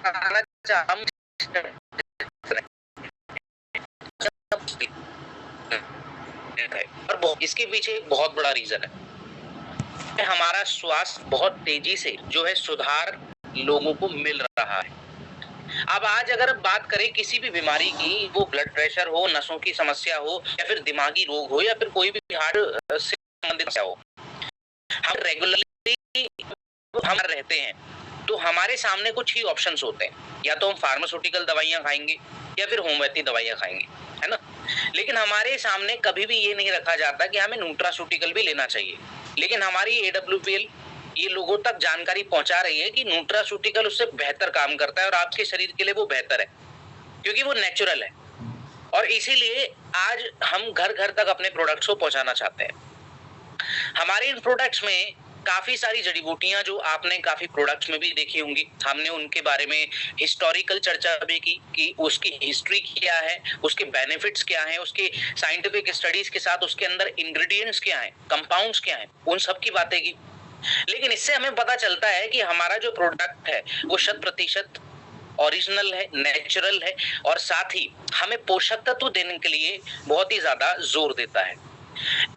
बताना चाहता हूँ और इसके पीछे बहुत बड़ा रीजन है, हमारा स्वास्थ्य बहुत तेजी से जो है सुधार लोगों को मिल रहा है। अब आज अगर बात करें किसी भी बीमारी की, वो ब्लड प्रेशर हो, नसों की समस्या हो, या फिर दिमागी रोग हो, या फिर कोई भी हार्ट से संबंधित समस्या हो, हम रेगुलरली हम रहते हैं तो हमारे सामने कुछ ही ऑप्शंस होते हैं, या तो हम फार्मास्यूटिकल दवाइयां खाएंगे या फिर होम्योपैथी दवाइयां खाएंगे, है ना। लेकिन हमारे सामने कभी भी ये नहीं रखा जाता कि हमें न्यूट्रास्यूटिकल भी लेना चाहिए। लेकिन हमारी AWPL ये लोगों तक जानकारी पहुंचा रही है कि न्यूट्रास्यूटिकल उससे बेहतर काम करता है और आपके शरीर के लिए वो बेहतर है, क्योंकि वो नेचुरल है। और इसीलिए आज हम घर घर तक अपने प्रोडक्ट्स को पहुंचाना चाहते हैं। हमारे इन प्रोडक्ट्स में काफी सारी जड़ी बूटियां जो आपने काफी प्रोडक्ट्स में भी देखी होंगी, हमने उनके बारे में हिस्टोरिकल चर्चा भी की कि उसकी हिस्ट्री क्या है, उसके बेनिफिट्स क्या हैं, उसके साइंटिफिक स्टडीज के साथ उसके अंदर इंग्रेडिएंट्स क्या हैं, कंपाउंड्स क्या हैं, उन सब की बातें की। लेकिन इससे हमें पता चलता है कि हमारा जो प्रोडक्ट है वो 100% ओरिजिनल है, नेचुरल है, और साथ ही हमें पोषक तत्व देने के लिए बहुत ही ज्यादा जोर देता है।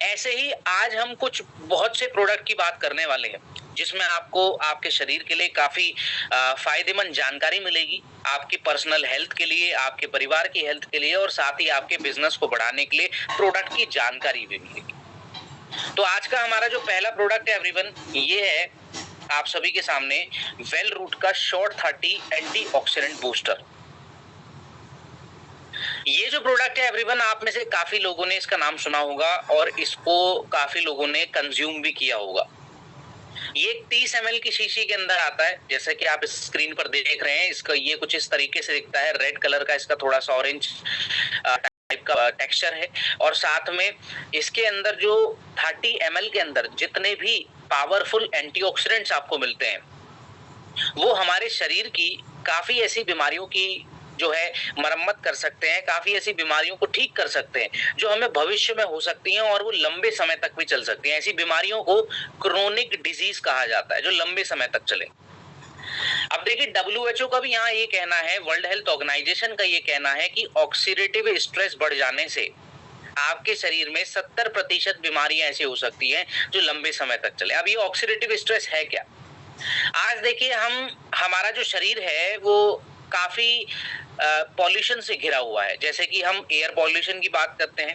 ऐसे ही आज हम कुछ बहुत से प्रोडक्ट की बात करने वाले हैं, जिसमें आपको आपके शरीर के लिए काफी फायदेमंद जानकारी मिलेगी, आपकी पर्सनल हेल्थ के लिए, आपके परिवार की हेल्थ के लिए, और साथ ही आपके बिजनेस को बढ़ाने के लिए प्रोडक्ट की जानकारी भी मिलेगी। तो आज का हमारा जो पहला प्रोडक्ट है एवरीवन, ये है आप सभी के सामने वेल रूट का शॉर्ट 30 एंटीऑक्सीडेंट बूस्टर। ये जो प्रोडक्ट है एवरीवन, आप में से काफी लोगों ने इसका नाम सुना होगा और इसको काफी लोगों ने कंज्यूम भी किया होगा। ये 30 ml की शीशी के अंदर आता है, जैसे कि आप स्क्रीन पर देख रहे हैं। इसका ये कुछ इस तरीके से दिखता है, रेड कलर का, इसका थोड़ा सा ऑरेंज टाइप का टेक्सचर है। और साथ में इसके अंदर जो 30 ml के अंदर जितने भी पावरफुल एंटीऑक्सीडेंट्स आपको मिलते हैं, वो हमारे शरीर की काफी ऐसी बीमारियों की जो है मरम्मत कर सकते हैं, काफी ऐसी बीमारियों को ठीक कर सकते हैं जो हमें भविष्य में हो सकती हैं और वो लंबे समय तक भी चल सकती हैं। ऐसी बीमारियों को क्रोनिक डिजीज कहा जाता है, जो लंबे समय तक चले। अब देखिए, WHO का भी यहाँ ये कहना है, वर्ल्ड हेल्थ ऑर्गेनाइजेशन का ये कहना है कि ऑक्सीडेटिव स्ट्रेस बढ़ जाने से आपके शरीर में 70% बीमारियां ऐसी हो सकती हैं जो लंबे समय तक चले। अब ये ऑक्सीडेटिव स्ट्रेस है क्या? आज देखिए, हमारा जो शरीर है वो काफी पॉल्यूशन से घिरा हुआ है। जैसे कि हम एयर पॉल्यूशन की बात करते हैं,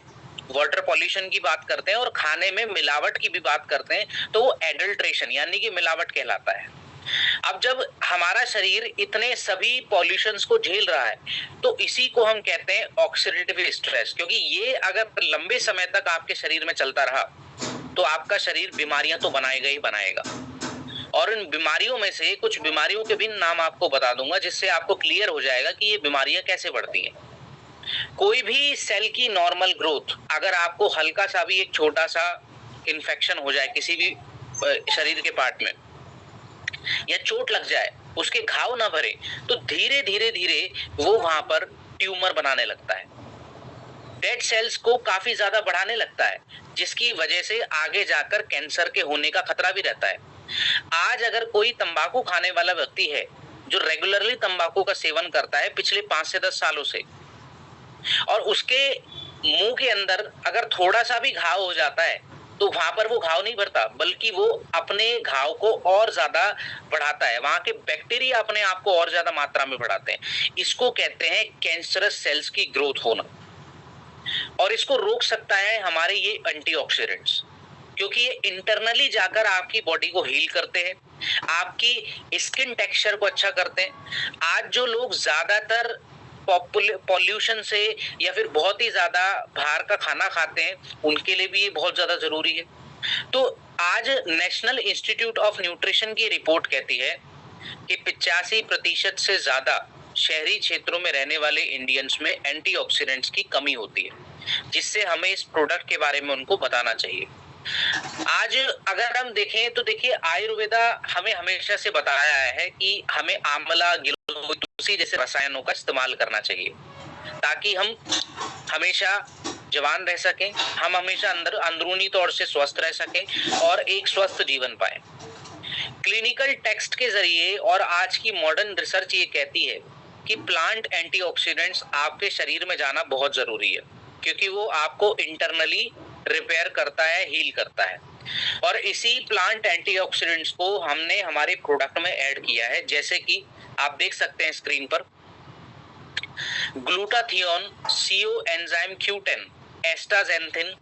वाटर पॉल्यूशन की बात करते हैं, और खाने में मिलावट की भी बात करते हैं, तो वो एडल्ट्रेशन यानी कि मिलावट कहलाता है। अब जब हमारा शरीर इतने सभी पॉल्यूशंस को झेल रहा है, तो इसी को हम कहते हैं ऑक्सीडेटिव स्ट्रेस। क्योंकि ये अगर लंबे समय तक आपके शरीर में चलता रहा तो आपका शरीर बीमारियां तो बनाएगा ही बनाएगा। और इन बीमारियों में से कुछ बीमारियों के भी नाम आपको बता दूंगा, जिससे आपको क्लियर हो जाएगा कि ये बीमारियां कैसे बढ़ती हैं। कोई भी सेल की नॉर्मल ग्रोथ, अगर आपको हल्का सा भी एक छोटा सा इन्फेक्शन हो जाए किसी भी शरीर के पार्ट में, या चोट लग जाए, उसके घाव ना भरे, तो धीरे धीरे धीरे वो वहां पर ट्यूमर बनाने लगता है, डेड सेल्स को काफी ज्यादा बढ़ाने लगता है, जिसकी वजह से आगे जाकर कैंसर के होने का खतरा भी रहता है। आज अगर कोई तंबाकू खाने वाला व्यक्ति है जो रेगुलरली तंबाकू का सेवन करता है पिछले 5 से 10 सालों से, और उसके मुंह के अंदर अगर थोड़ा सा भी घाव हो जाता है, तो वहां पर वो घाव नहीं भरता, बल्कि वो अपने घाव को और ज्यादा बढ़ाता है, वहां के बैक्टीरिया अपने आप को और ज्यादा मात्रा में बढ़ाते हैं। इसको कहते हैं कैंसरस सेल्स की ग्रोथ होना। और इसको रोक सकता है हमारे ये एंटीऑक्सीडेंट्स, क्योंकि ये इंटरनली जाकर आपकी बॉडी को हील करते हैं, आपकी स्किन टेक्सचर को अच्छा करते हैं। आज जो लोग ज्यादातर पॉल्यूशन से या फिर बहुत ही ज्यादा बाहर का खाना खाते हैं, उनके लिए भी ये बहुत ज्यादा जरूरी है। तो आज नेशनल इंस्टीट्यूट ऑफ न्यूट्रिशन की रिपोर्ट कहती है कि 85% से ज्यादा शहरी क्षेत्रों में रहने वाले इंडियंस में एंटीऑक्सीडेंट्स की कमी होती है, जिससे हमें इस प्रोडक्ट के बारे में उनको बताना चाहिए। आज अगर हम देखें तो देखिए, आयुर्वेदा हमें हमेशा से बताया है कि हमें आंवला, गिलोय, तुलसी जैसे रसायनों का इस्तेमाल करना चाहिए, ताकि हम हमेशा जवान रह सकें, हम हमेशा अंदरूनी तौर से स्वस्थ रह सकें और एक स्वस्थ जीवन पाएं। क्लिनिकल टेक्स्ट के जरिए और आज की मॉडर्न रिसर्च ये कहती है कि प्लांट एंटीऑक्सीडेंट्स आपके शरीर में जाना बहुत जरूरी है, क्योंकि वो आपको इंटरनली रिपेयर करता है, हील करता है। और इसी प्लांट एंटीऑक्सीडेंट्स को हमने हमारे प्रोडक्ट में ऐड किया है, जैसे कि आप देख सकते हैं स्क्रीन पर glutathione, CO enzyme Q10, astaxanthin,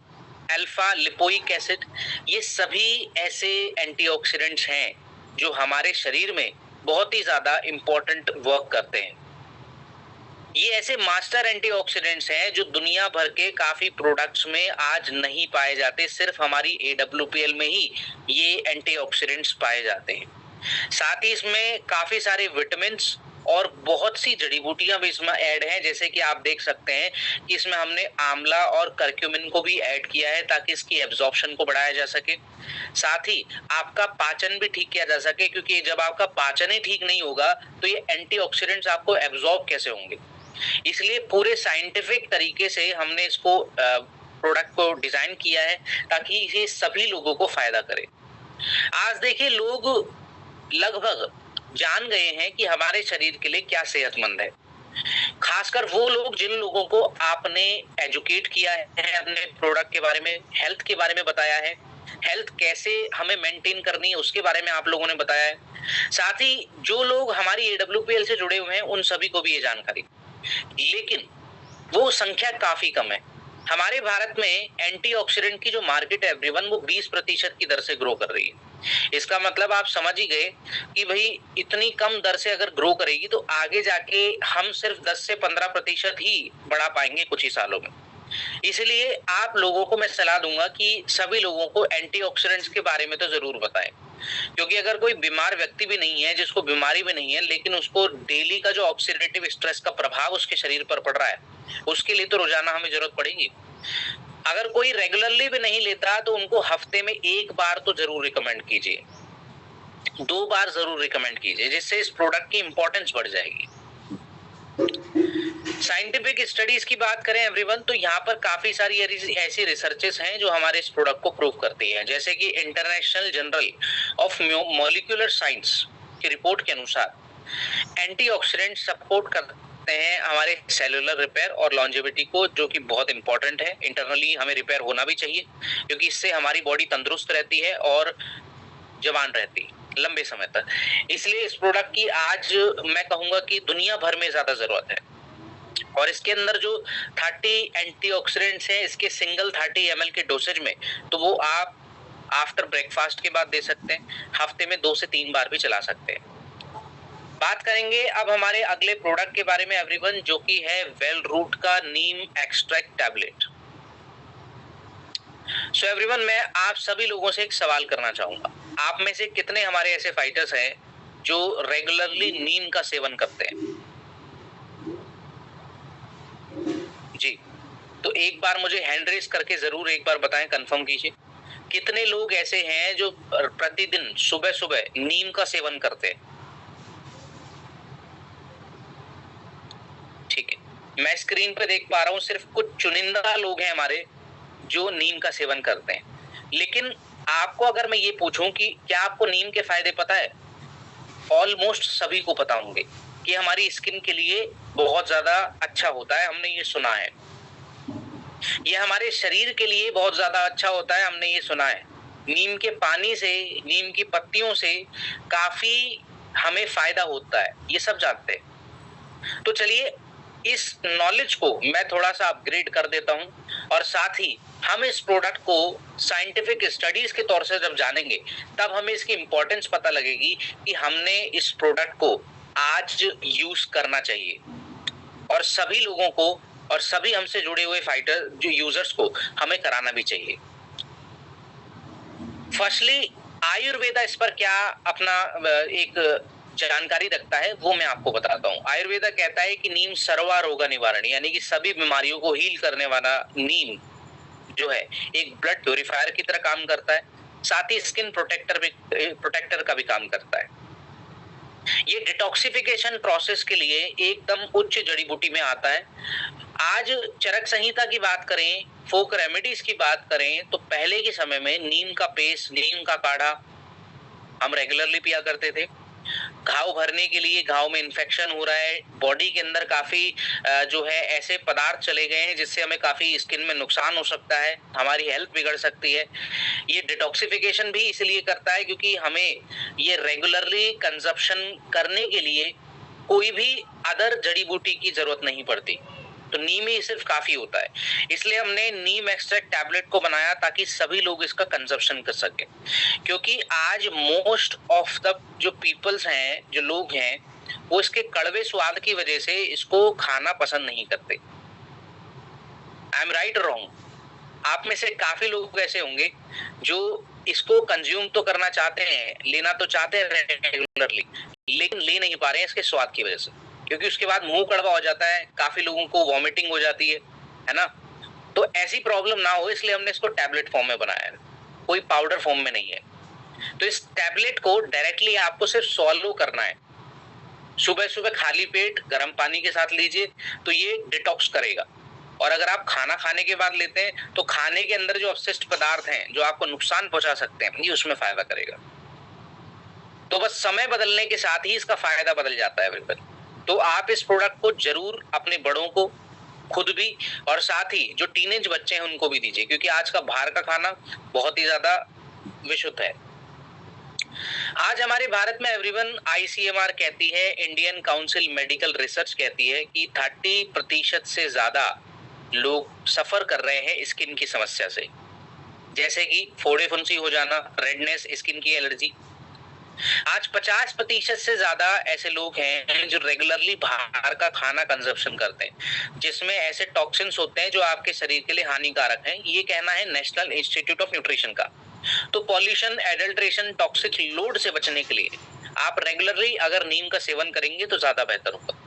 alpha lipoic acid, ये सभी ऐसे एंटीऑक्सीडेंट्स हैं जो हमारे शरीर में बहुत ही ज्यादा इंपॉर्टेंट वर्क करते हैं। ये ऐसे मास्टर एंटीऑक्सीडेंट्स हैं जो दुनिया भर के काफी प्रोडक्ट्स में आज नहीं पाए जाते, सिर्फ हमारी AWPL में ही ये एंटीऑक्सीडेंट्स पाए जाते हैं। साथ ही इसमें काफी सारे विटामिन और बहुत सी जड़ी बूटियां भी इसमें ऐड हैं, जैसे कि आप देख सकते हैं कि इसमें हमने आंवला और करक्यूमिन को भी ऐड किया है ताकि इसकी एब्जॉर्प्शन को बढ़ाया जा सके। साथ ही आपका पाचन भी ठीक किया जा सके, क्योंकि जब आपका पाचन ही ठीक नहीं होगा तो ये एंटीऑक्सीडेंट्स आपको एब्जॉर्ब कैसे होंगे। इसलिए पूरे साइंटिफिक तरीके से हमने इसको प्रोडक्ट को डिजाइन किया है ताकि ये सभी लोगों को फायदा करे। आज देखिए लोग लगभग जान गए हैं कि हमारे शरीर के लिए क्या सेहतमंद है, खासकर वो लोग जिन लोगों को आपने एजुकेट किया है अपने प्रोडक्ट के बारे में, हेल्थ के बारे में बताया है, हेल्थ कैसे हमें मेंटेन करनी है उसके बारे में आप लोगों ने बताया है। साथ ही जो लोग हमारी AWPL से जुड़े हुए हैं उन सभी को भी ये जानकारी, लेकिन वो संख्या काफी कम है। हमारे भारत में एंटीऑक्सीडेंट की जो मार्केट है एवरीवन, वो 20% की दर से ग्रो कर रही है। इसका मतलब आप समझ ही गए कि भाई इतनी कम दर से अगर ग्रो करेगी तो आगे जाके हम सिर्फ 10 से 15% ही बढ़ा पाएंगे कुछ ही सालों में। इसलिए आप लोगों को मैं सलाह दूंगा कि सभी लोगों को एंटीऑक्सीडेंट्स के बारे में तो जरूर बताएं, क्योंकि अगर कोई बीमार व्यक्ति भी नहीं है, जिसको बीमारी भी नहीं है, लेकिन उसको डेली का जो ऑक्सीडेटिव स्ट्रेस का प्रभाव उसके शरीर पर पड़ रहा है, उसके लिए तो रोजाना हमें जरूरत पड़ेगी। अगर कोई रेगुलरली भी नहीं लेता तो उनको हफ्ते में 1 बार तो जरूर रिकमेंड कीजिए, 2 बार जरूर रिकमेंड कीजिए, जिससे इस प्रोडक्ट की इंपॉर्टेंस बढ़ जाएगी। साइंटिफिक स्टडीज की बात करें एवरीवन, तो यहाँ पर काफी सारी ऐसी रिसर्चेस हैं जो हमारे इस प्रोडक्ट को प्रूव करती हैं, जैसे कि international journal of molecular science की रिपोर्ट के अनुसार एंटीऑक्सीडेंट सपोर्ट करते हैं हमारे सेलुलर रिपेयर और लॉन्जेविटी को, जो कि बहुत इंपॉर्टेंट है। इंटरनली हमें रिपेयर होना भी चाहिए, क्योंकि इससे हमारी बॉडी तंदुरुस्त रहती है और जवान रहती है लंबे समय तक। इसलिए इस प्रोडक्ट की आज मैं कहूंगा कि दुनिया भर में ज्यादा जरूरत है। और इसके अंदर जो 30 एंटीऑक्सीडेंट्स हैं, इसके सिंगल 30 ml के डोसेज में, तो वो आप आफ्टर ब्रेकफास्ट के बाद दे सकते हैं, हफ्ते में 2 से 3 बार भी चला सकते हैं। बात करेंगे अब हमारे अगले प्रोडक्ट के बारे में एवरीवन, जो कि है वेल रूट का नीम एक्सट्रैक्ट टैबलेट। सो एवरीवन, मैं आप सभी लोगों से एक सवाल करना चाहूंगा, आप में से कितने हमारे ऐसे फाइटर्स हैं जो रेगुलरली नीम का सेवन करते हैं? जी, तो एक बार मुझे हैंड रेस करके जरूर एक बार बताएं, कंफर्म कीजिए कितने लोग ऐसे हैं जो प्रतिदिन सुबह सुबह नीम का सेवन करते हैं। ठीक है, मैं स्क्रीन पे देख पा रहा हूँ सिर्फ कुछ चुनिंदा लोग हैं हमारे जो नीम का सेवन करते हैं, लेकिन आपको अगर मैं ये पूछूं कि क्या आपको नीम के फायदे पता है, ऑलमोस्ट सभी को पता होंगे कि हमारी स्किन के लिए बहुत ज्यादा अच्छा होता है, हमने ये सुना है। ये हमारे शरीर के लिए बहुत ज्यादा अच्छा होता है, हमने ये सुना है। नीम के पानी से, नीम की पत्तियों से काफी हमें फायदा होता है, ये सब जानते हैं। तो चलिए इस नॉलेज को मैं थोड़ा सा अपग्रेड कर देता हूं, और साथ ही हम इस प्रोडक्ट को साइंटिफिक स्टडीज के तौर से जब जानेंगे तब हमें इसकी इंपॉर्टेंस पता लगेगी कि हमने इस प्रोडक्ट को आज यूज करना चाहिए, और सभी लोगों को और सभी हमसे जुड़े हुए फाइटर जो यूजर्स को हमें कराना भी चाहिए। फर्स्टली आयुर्वेदा इस पर क्या अपना एक जानकारी रखता है वो मैं आपको बताता हूँ। आयुर्वेदा कहता है कि नीम सर्वा रोग निवारण, यानी कि सभी बीमारियों को हील करने वाला नीम जो है एक ब्लड प्यूरिफायर की तरह काम करता है, साथ ही स्किन प्रोटेक्टर का भी काम करता है। ये डिटॉक्सिफिकेशन प्रोसेस के लिए एकदम उच्च जड़ी बूटी में आता है। आज चरक संहिता की बात करें, फोक रेमेडीज की बात करें, तो पहले के समय में नीम का पेस्ट, नीम का काढ़ा हम रेगुलरली पिया करते थे। घाव भरने के लिए, घाव में इन्फेक्शन हो रहा है, बॉडी के अंदर काफी जो है ऐसे पदार्थ चले गए हैं जिससे हमें काफी स्किन में नुकसान हो सकता है, हमारी हेल्थ बिगड़ सकती है। ये डिटॉक्सिफिकेशन भी इसलिए करता है क्योंकि हमें ये रेगुलरली कंजप्शन करने के लिए कोई भी अदर जड़ी बूटी की जरूरत नहीं पड़ती, तो नीम ही सिर्फ काफी होता है। इसलिए हमने नीम एक्सट्रैक्ट टैबलेट को बनाया ताकि सभी लोग इसका कंजप्शन कर सके, क्योंकि आज मोस्ट ऑफ द जो पीपल्स हैं, जो लोग हैं, वो इसके कड़वे स्वाद की वजह से इसको खाना पसंद नहीं करते। आई एम राइट और रॉन्ग? आप में से काफी लोग ऐसे होंगे जो इसको कंज्यूम तो करना चाहते हैं, लेना तो चाहते हैं रेगुलरली, लेकिन ले नहीं पा रहे हैं इसके स्वाद की वजह से, क्योंकि उसके बाद मुंह कड़वा हो जाता है, काफी लोगों को वॉमिटिंग हो जाती है ना। तो ऐसी प्रॉब्लम ना हो इसलिए हमने इसको टैबलेट फॉर्म में बनाया है, कोई पाउडर फॉर्म में नहीं है। तो इस टैबलेट को डायरेक्टली आपको सिर्फ सॉल्व करना है, सुबह सुबह खाली पेट गर्म पानी के साथ लीजिए, तो ये डिटॉक्स करेगा। और अगर आप खाना खाने के बाद लेते हैं तो खाने के अंदर जो अपशिष्ट पदार्थ हैं जो आपको नुकसान पहुंचा सकते हैं, ये उसमें फायदा करेगा। तो बस समय बदलने के साथ ही इसका फायदा बदल जाता है बिल्कुल। तो आप इस प्रोडक्ट को जरूर अपने बड़ों को, खुद भी, और साथ ही जो टीनेज बच्चे हैं उनको भी दीजिए, क्योंकि आज का बाहर का खाना बहुत ही ज्यादा विशुद्ध है। आज हमारे भारत में एवरीवन आईसीएमआर कहती है, इंडियन काउंसिल मेडिकल रिसर्च कहती है कि 30% से ज्यादा लोग सफर कर रहे हैं स्किन की समस्या से, जैसे कि फोड़े फुंसी हो जाना, रेडनेस, स्किन की एलर्जी। आज 50% से ज्यादा ऐसे लोग हैं जो रेगुलरली बाहर का खाना कंजप्शन करते हैं, जिसमें ऐसे टॉक्सिन्स होते हैं जो आपके शरीर के लिए हानिकारक हैं। ये कहना है नेशनल इंस्टीट्यूट ऑफ न्यूट्रिशन का। तो पॉल्यूशन, एडल्ट्रेशन, टॉक्सिक लोड से बचने के लिए आप रेगुलरली अगर नीम का सेवन करेंगे तो ज्यादा बेहतर होगा।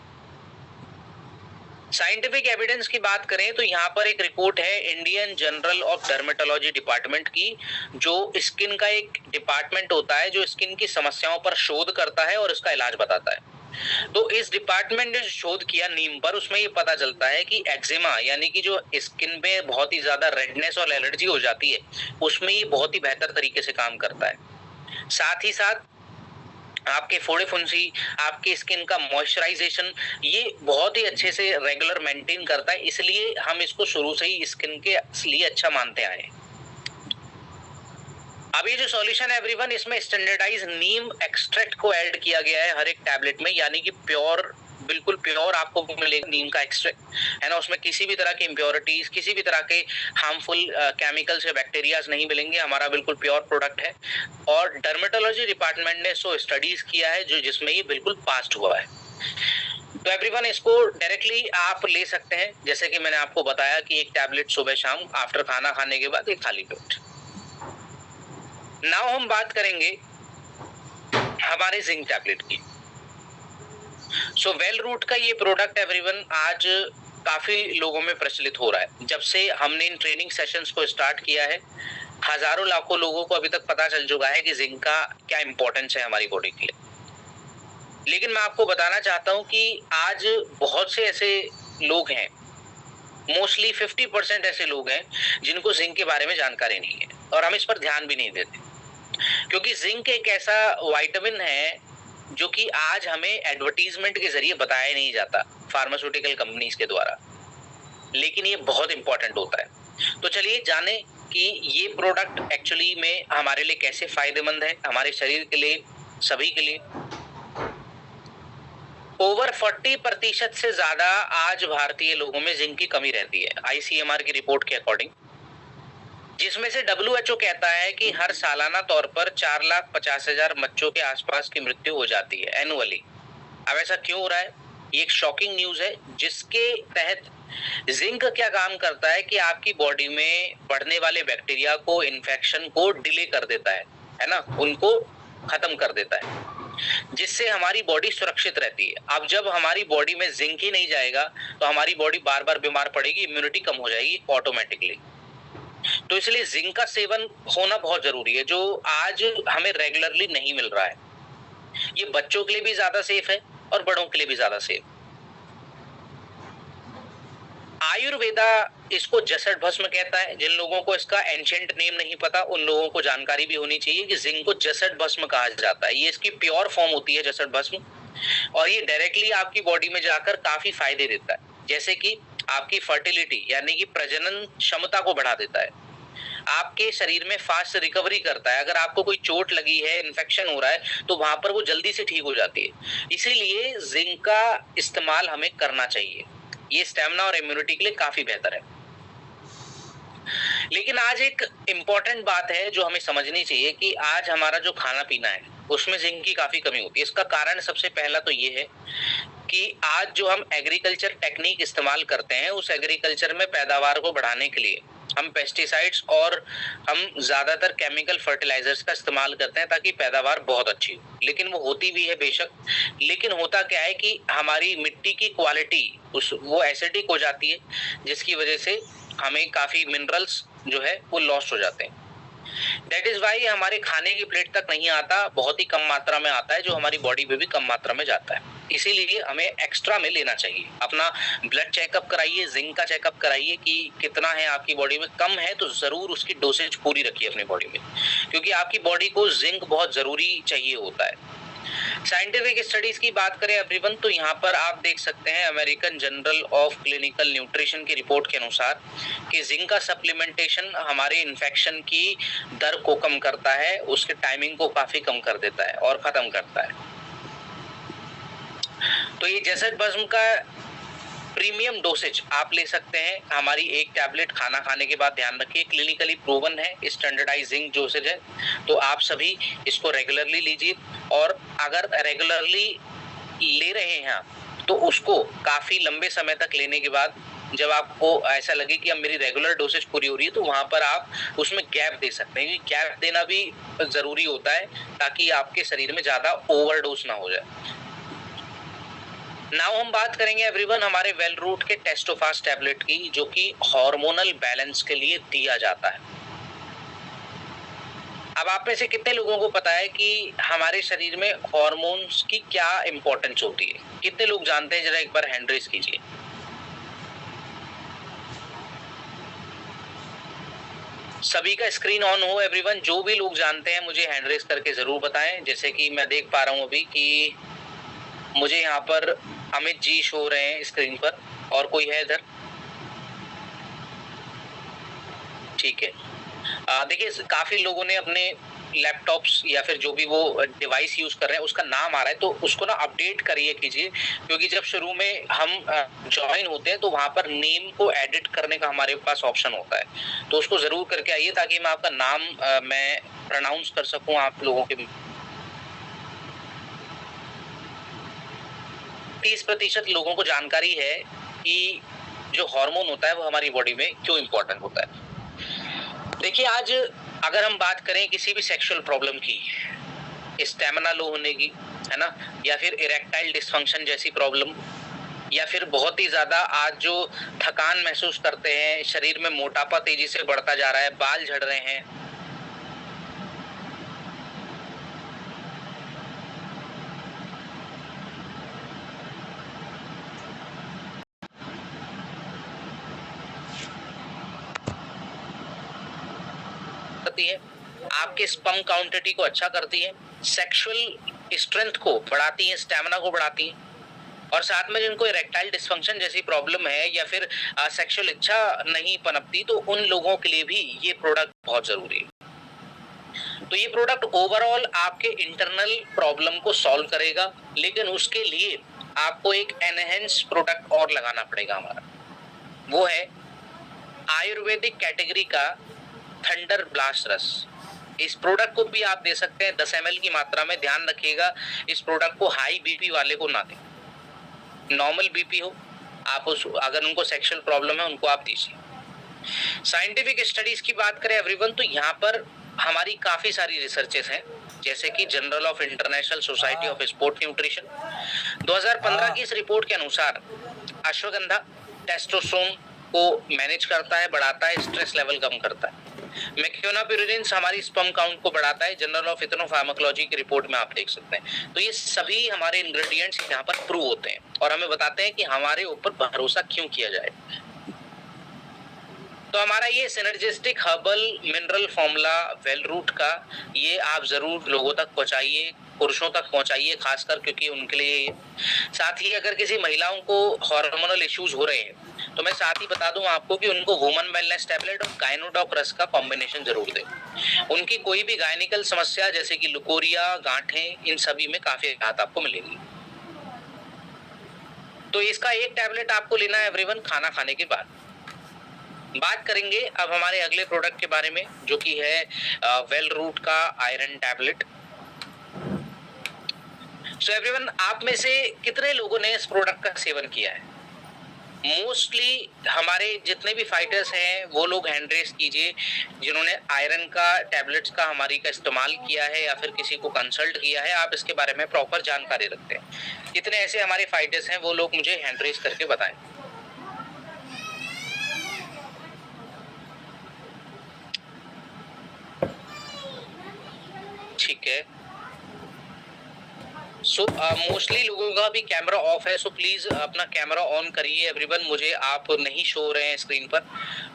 साइंटिफिक एविडेंस की बात करें तो यहाँ पर एक रिपोर्ट है Indian journal of dermatology department की, जो स्किन का एक डिपार्टमेंट होता है जो स्किन की समस्याओं पर शोध करता है और इसका इलाज बताता है। तो इस डिपार्टमेंट ने शोध किया नीम पर, उसमें ये पता चलता है कि एक्जिमा यानी कि जो स्किन में बहुत ही ज्यादा रेडनेस और एलर्जी हो जाती है, उसमें ये बहुत ही बेहतर तरीके से काम करता है। साथ ही साथ आपके फोड़े फुंसी, आपकी स्किन का मॉइस्चराइजेशन, ये बहुत ही अच्छे से रेगुलर मेंटेन करता है, इसलिए हम इसको शुरू से ही स्किन के लिए अच्छा मानते आए हैं। अब ये जो सॉल्यूशन है एवरीवन, इसमें स्टैंडर्डाइज नीम एक्सट्रैक्ट को ऐड किया गया है हर एक टैबलेट में, यानी कि प्योर, बिल्कुल प्योर आपको मिलेगा नीम का एक्सट्रैक्ट, है ना। उसमें किसी भी तरह की इम्प्योरिटीज, किसी भी तरह के हार्मफुल केमिकल्स या बैक्टीरियाज नहीं मिलेंगे, हमारा बिल्कुल प्योर प्रोडक्ट है। और डर्मेटोलॉजी डिपार्टमेंट ने सो स्टडीज किया है जो जिसमें ये बिल्कुल पास्ड हुआ है। तो एवरीवन इसको डायरेक्टली आप ले सकते हैं, जैसे कि मैंने आपको बताया कि एक टैबलेट सुबह शाम आफ्टर खाना खाने के बाद एक खाली पेट। नाउ हम बात करेंगे हमारे जिंक टैबलेट की। सो वेल रूट का ये प्रोडक्ट एवरीवन आज काफी लोगों में प्रचलित हो रहा है। जब से हमने इन ट्रेनिंग सेशंस को स्टार्ट किया है, हजारों लाखों लोगों को अभी तक पता चल चुका है कि जिंक का क्या इंपॉर्टेंस है हमारी बॉडी के लिए। लेकिन मैं आपको बताना चाहता हूं कि आज बहुत से ऐसे लोग हैं, मोस्टली 50% ऐसे लोग हैं जिनको जिंक के बारे में जानकारी नहीं है, और हम इस पर ध्यान भी नहीं देते, क्योंकि जिंक एक ऐसा विटामिन है जो कि आज हमें एडवर्टीजमेंट के जरिए बताया नहीं जाता फार्मास्यूटिकल कंपनीज के द्वारा, लेकिन ये बहुत इंपॉर्टेंट होता है। तो चलिए जाने कि ये प्रोडक्ट एक्चुअली में हमारे लिए कैसे फायदेमंद है, हमारे शरीर के लिए, सभी के लिए। ओवर 40% से ज्यादा आज भारतीय लोगों में जिंक की कमी रहती है, आईसीएमआर की रिपोर्ट के अकॉर्डिंग, जिसमें से WHO कहता है कि हर सालाना तौर पर 4,50,000 बच्चों के आसपास की मृत्यु हो जाती है एनुअली। अब ऐसा क्यों हो रहा है? ये एक शॉकिंग न्यूज है, जिसके तहत जिंक क्या काम करता है कि आपकी बॉडी में बढ़ने वाले बैक्टीरिया को, इन्फेक्शन को डिले कर देता है ना, उनको खत्म कर देता है, जिससे हमारी बॉडी सुरक्षित रहती है। अब जब हमारी बॉडी में जिंक ही नहीं जाएगा तो हमारी बॉडी बार बार बीमार पड़ेगी, इम्यूनिटी कम हो जाएगी ऑटोमेटिकली। तो इसलिए जिंक का सेवन होना बहुत जरूरी है, जो आज हमें रेगुलरली नहीं मिल रहा है। ये बच्चों के लिए भी ज्यादा सेफ है और बड़ों के लिए भी ज्यादा सेफ। आयुर्वेदा इसको जसड भस्म कहता है। जिन लोगों को इसका एंशिएंट नेम नहीं पता उन लोगों को जानकारी भी होनी चाहिए कि जिंक को जसड भस्म कहा जाता है। ये इसकी प्योर फॉर्म होती है जसड भस्म, और ये डायरेक्टली आपकी बॉडी में जाकर काफी फायदे देता है, जैसे कि आपकी फर्टिलिटी यानी कि प्रजनन क्षमता को बढ़ा देता है, आपके शरीर में फास्ट रिकवरी करता है। अगर आपको कोई चोट लगी है, इन्फेक्शन हो रहा है, तो वहां पर वो जल्दी से ठीक हो जाती है। इसीलिए जिंक का इस्तेमाल हमें करना चाहिए। ये स्टेमिना और इम्यूनिटी के लिए काफी बेहतर है। लेकिन आज एक इम्पॉर्टेंट बात है जो हमें समझनी चाहिए कि आज हमारा जो खाना पीना है उसमें जिंक की काफी कमी होती है। इसका कारण सबसे पहला तो ये है कि आज जो हम एग्रीकल्चर टेक्निक इस्तेमाल करते हैं, उस एग्रीकल्चर में पैदावार को बढ़ाने के लिए हम पेस्टिसाइड्स और हम ज्यादातर केमिकल फर्टिलाइजर्स का इस्तेमाल करते हैं ताकि पैदावार बहुत अच्छी हो। लेकिन वो होती भी है बेशक, लेकिन होता क्या है कि हमारी मिट्टी की क्वालिटी वो एसिडिक हो जाती है, जिसकी वजह से हमें काफी मिनरल्स जो है वो लॉस्ट हो जाते हैं। दैट इज वाई हमारे खाने की प्लेट तक नहीं आता, बहुत ही कम मात्रा में आता है, जो हमारी बॉडी में भी कम मात्रा में जाता है। इसीलिए हमें एक्स्ट्रा में लेना चाहिए। अपना ब्लड चेकअप कराइए, जिंक का चेकअप कराइए कि कितना है आपकी बॉडी में। कम है तो जरूर उसकी डोसेज पूरी रखिए अपनी बॉडी में, क्योंकि आपकी बॉडी को जिंक बहुत जरूरी चाहिए होता है। साइंटिफिक स्टडीज की बात करें एवरीवन, तो यहाँ पर आप देख सकते हैं American journal of clinical nutrition की रिपोर्ट के अनुसार कि जिंक का सप्लीमेंटेशन हमारे इन्फेक्शन की दर को कम करता है, उसके टाइमिंग को काफी कम कर देता है और खत्म करता है। तो ये जसड भस्म का प्रीमियम डोसेज आप ले सकते हैं। हमारी एक टैबलेट खाना खाने के बाद, ध्यान रखिए, क्लिनिकली प्रूवन है, स्टैंडर्डाइजिंग डोसेज है, तो आप सभी इसको रेगुलरली लीजिए। और अगर रेगुलरली ले रहे हैं आप, तो उसको काफी लंबे समय तक लेने के बाद जब आपको ऐसा लगे कि अब मेरी रेगुलर डोसेज पूरी हो रही है, तो वहां पर आप उसमें गैप दे सकते हैं। गैप देना भी जरूरी होता है ताकि आपके शरीर में ज्यादा ओवरडोज ना हो जाए। नाउ हम बात करेंगे एवरीवन हमारे वेल रूट के टेस्टोफास्ट टैबलेट की, जो कि हार्मोनल बैलेंस के लिए दिया जाता है। अब आप में से कितने लोगों को पता है कि हमारे शरीर में हार्मोन्स की क्या इंपॉर्टेंस होती है? कितने लोग जानते हैं? जरा एक बार हैंड रेज कीजिए। सभी का स्क्रीन ऑन हो एवरीवन। जो भी लोग जानते हैं मुझे हैंड रेज करके जरूर बताएं। जैसे कि मैं देख पा रहा हूं अभी कि मुझे यहाँ पर अमित जी शो रहे हैं स्क्रीन पर, और कोई है इधर? ठीक है। देखिए, काफी लोगों ने अपने लैपटॉप्स या फिर जो भी वो डिवाइस यूज कर रहे हैं उसका नाम आ रहा है, तो उसको ना अपडेट करिए कीजिए, क्योंकि जब शुरू में हम ज्वाइन होते हैं तो वहां पर नेम को एडिट करने का हमारे पास ऑप्शन होता है, तो उसको जरूर करके आइए ताकि मैं आपका नाम मैं प्रोनाउंस कर सकूं आप लोगों के। 30% लोगों को जानकारी है कि जो हार्मोन होता है वो हमारी बॉडी में क्यों इंपॉर्टेंट होता है। देखिए, आज अगर हम बात करें किसी भी सेक्सुअल प्रॉब्लम की, स्टेमिना लो होने की, है ना, या फिर इरेक्टाइल डिसफंक्शन जैसी प्रॉब्लम, या फिर बहुत ही ज्यादा आज जो थकान महसूस करते हैं, शरीर में मोटापा तेजी से बढ़ता जा रहा है, बाल झड़ रहे हैं, है, आपके स्पर्म काउंटिटी को अच्छा करती है, सेक्सुअल स्ट्रेंथ को बढ़ाती है, स्टेमिना को बढ़ाती है, और साथ में जिनको इरेक्टाइल डिसफंक्शन जैसी प्रॉब्लम है या फिर सेक्सुअल इच्छा नहीं पनपती, तो उन लोगों के लिए भी ये प्रोडक्ट बहुत जरूरी है। तो ये प्रोडक्ट ओवरऑल आपके इंटरनल प्रॉब्लम को सॉल्व करेगा, लेकिन उसके लिए आपको एक एनहेंस प्रोडक्ट और लगाना पड़ेगा हमारा, वो है आयुर्वेदिक कैटेगरी का थंडर ब्लास्ट रस। इस प्रोडक्ट को भी आप दे सकते हैं 10 ml की मात्रा में। ध्यान रखिएगा इस प्रोडक्ट को हाई बीपी वाले को ना दें, नॉर्मल बीपी हो आप अगर उनको सेक्सुअल प्रॉब्लम है उनको आप दीजिए। साइंटिफिक स्टडीज की बात करें एवरीवन, तो यहाँ पर हमारी काफी सारी रिसर्चेस हैं, जैसे कि journal of international society of sport nutrition 2015 की इस रिपोर्ट के अनुसार अश्वगंधा टेस्टोस्टेरोन को मैनेज करता है, बढ़ाता है, स्ट्रेस लेवल कम करता है। मेक्योनापिरिडिन्स हमारी स्पर्म काउंट को बढ़ाता है, जर्नल ऑफ इथनोफार्माकोलॉजी की रिपोर्ट में आप देख सकते हैं। तो ये सभी हमारे इंग्रेडिएंट्स यहाँ पर प्रूव होते हैं और हमें बताते हैं कि हमारे ऊपर भरोसा क्यों किया जाए। तो हमारा ये synergistic herbal mineral formula well root का, ये आप जरूर लोगों तक पहुंचाइए, पुरुषों तक पहुंचाइए खासकर, क्योंकि उनके लिए। साथ ही अगर किसी महिलाओं को हार्मोनल इश्यूज हो रहे हैं तो मैं साथ ही बता दूं आपको कि उनको वुमन वेलनेस टैबलेट और गायनोडॉक रस का कॉम्बिनेशन जरूर दें। उनकी कोई भी गायनिकल समस्या जैसे कि लुकोरिया, गांठें, इन सभी में काफी राहत आपको मिलेगी। तो इसका एक टैबलेट आपको लेना है एवरीवन खाना खाने के बाद। बात करेंगे अब हमारे अगले प्रोडक्ट के बारे में, जो कि है वेल रूट का आयरन टैबलेट। सो एवरीवन, आप में से कितने लोगों ने इस प्रोडक्ट का सेवन किया है? मोस्टली हमारे जितने भी फाइटर्स हैं वो लोग हैंड रेस कीजिए जिन्होंने आयरन का टैबलेट्स का हमारी का इस्तेमाल किया है या फिर किसी को कंसल्ट किया है, आप इसके बारे में प्रॉपर जानकारी रखते हैं। कितने ऐसे हमारे फाइटर्स हैं वो लोग मुझे हैंड रेस करके बताएं। ठीक है, सो मोस्टली लोगों का भी कैमरा ऑफ है, सो प्लीज अपना कैमरा ऑन करिए एवरीवन। मुझे आप नहीं शो रहे हैं स्क्रीन पर,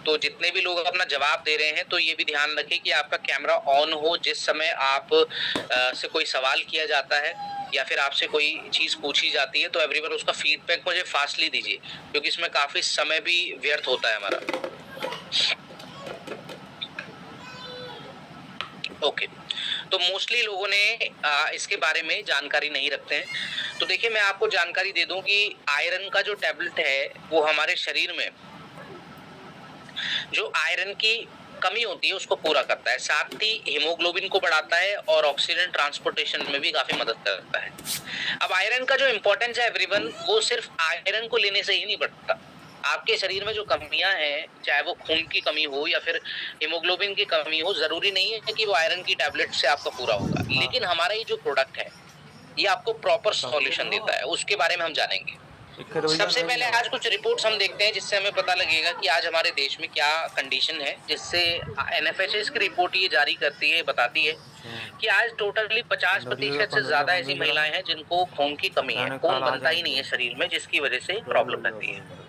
तो जितने भी लोग अपना जवाब दे रहे हैं तो ये भी ध्यान रखें कि आपका कैमरा ऑन हो जिस समय आप से कोई सवाल किया जाता है या फिर आपसे कोई चीज पूछी जाती है, तो एवरीवन उसका फीडबैक मुझे फास्टली दीजिए, क्योंकि इसमें काफी समय भी व्यर्थ होता है हमारा। ओके, तो मोस्टली लोगों ने इसके बारे में जानकारी नहीं रखते हैं। तो देखिए, मैं आपको जानकारी दे दूं कि आयरन का जो टैबलेट है वो हमारे शरीर में जो आयरन की कमी होती है उसको पूरा करता है, साथ ही हीमोग्लोबिन को बढ़ाता है और ऑक्सीजन ट्रांसपोर्टेशन में भी काफी मदद करता है। अब आयरन का जो इंपॉर्टेंस है एवरीवन, वो सिर्फ आयरन को लेने से ही नहीं बढ़ता। आपके शरीर में जो कमियां हैं, चाहे वो खून की कमी हो या फिर हीमोग्लोबिन की कमी हो, जरूरी नहीं है कि वो आयरन की टैबलेट से आपका पूरा होगा। लेकिन हमारा ये जो प्रोडक्ट है ये आपको प्रॉपर सॉल्यूशन देता है, उसके बारे में हम जानेंगे। सबसे पहले आज कुछ रिपोर्ट्स हम देखते हैं जिससे हमें पता लगेगा कि आज हमारे देश में क्या कंडीशन है, जिससे एनएफएचएस की रिपोर्ट ये जारी करती है, बताती है कि आज टोटली 50% से ज्यादा ऐसी महिलाएं हैं जिनको खून की कमी है, खून बनता ही नहीं है शरीर में, जिसकी वजह से प्रॉब्लम रहती है।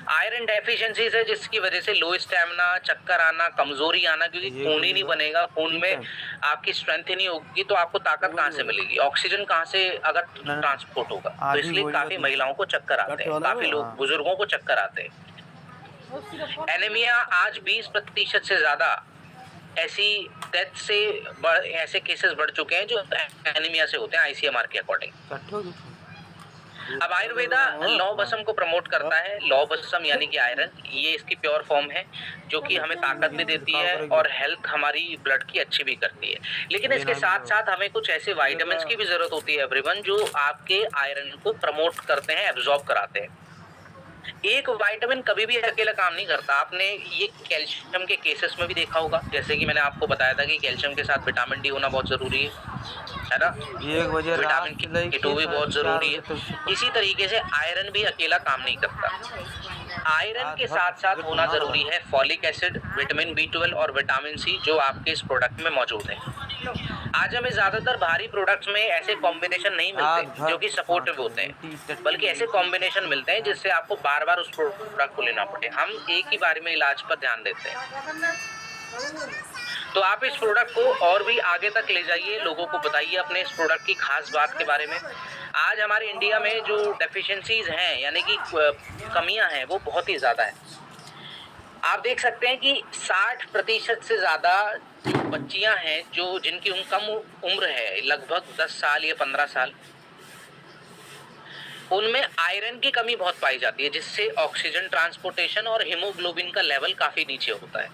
आयरन डेफिशिएंसीज है जिसकी वजह से लो स्टैमिना, चक्कर आना, कमजोरी आना, क्योंकि खून ही नहीं बनेगा, खून में आपकी स्ट्रेंथ ही नहीं होगी तो आपको ताकत कहाँ से मिलेगी, ऑक्सीजन कहाँ से अगर ट्रांसपोर्ट होगा। तो इसलिए काफी महिलाओं को चक्कर आते हैं, काफी लोग बुजुर्गों को चक्कर आते हैं। एनीमिया आज 20% से ज्यादा ऐसी डेथ से ऐसे केसेस बढ़ चुके हैं जो एनीमिया से होते हैं आईसीएमआर के अकॉर्डिंग। अब आयुर्वेदा लौ बसम को प्रमोट करता है। लौ बसम यानी कि आयरन, ये इसकी प्योर फॉर्म है जो कि हमें ताकत भी देती है और हेल्थ हमारी ब्लड की अच्छी भी करती है। लेकिन इसके साथ साथ हमें कुछ ऐसे विटामिन्स की भी जरूरत होती है एवरीवन, जो आपके आयरन को प्रमोट करते हैं, एब्जॉर्ब कराते हैं। एक विटामिन कभी भी अकेला काम नहीं करता। आपने ये कैल्शियम के केसेस में भी देखा होगा, जैसे कि मैंने आपको बताया था कि कैल्शियम के साथ विटामिन डी होना बहुत जरूरी है ना, विटामिन के2 भी बहुत जरूरी है। इसी तरीके से आयरन भी अकेला काम नहीं करता। आयरन के साथ साथ होना जरूरी है फॉलिक एसिड, विटामिन B12 और विटामिन सी, जो आपके इस प्रोडक्ट में मौजूद है। आज हमें ज्यादातर भारी प्रोडक्ट्स में ऐसे कॉम्बिनेशन नहीं मिलते जो कि सपोर्टिव होते हैं, बल्कि ऐसे कॉम्बिनेशन मिलते हैं जिससे आपको बार बार उस प्रोडक्ट को लेना पड़े। हम एक ही बार में इलाज पर ध्यान देते हैं। तो आप इस प्रोडक्ट को और भी आगे तक ले जाइए, लोगों को बताइए अपने इस प्रोडक्ट की खास बात के बारे में। आज हमारे इंडिया में जो डेफिशिएंसीज हैं यानी कि कमियां हैं वो बहुत ही ज्यादा है। आप देख सकते हैं कि 60% से ज्यादा बच्चियां हैं जो जिनकी कम उम्र है, लगभग 10 साल या 15 साल, उनमें आयरन की कमी बहुत पाई जाती है, जिससे ऑक्सीजन ट्रांसपोर्टेशन और हीमोग्लोबिन का लेवल काफी नीचे होता है।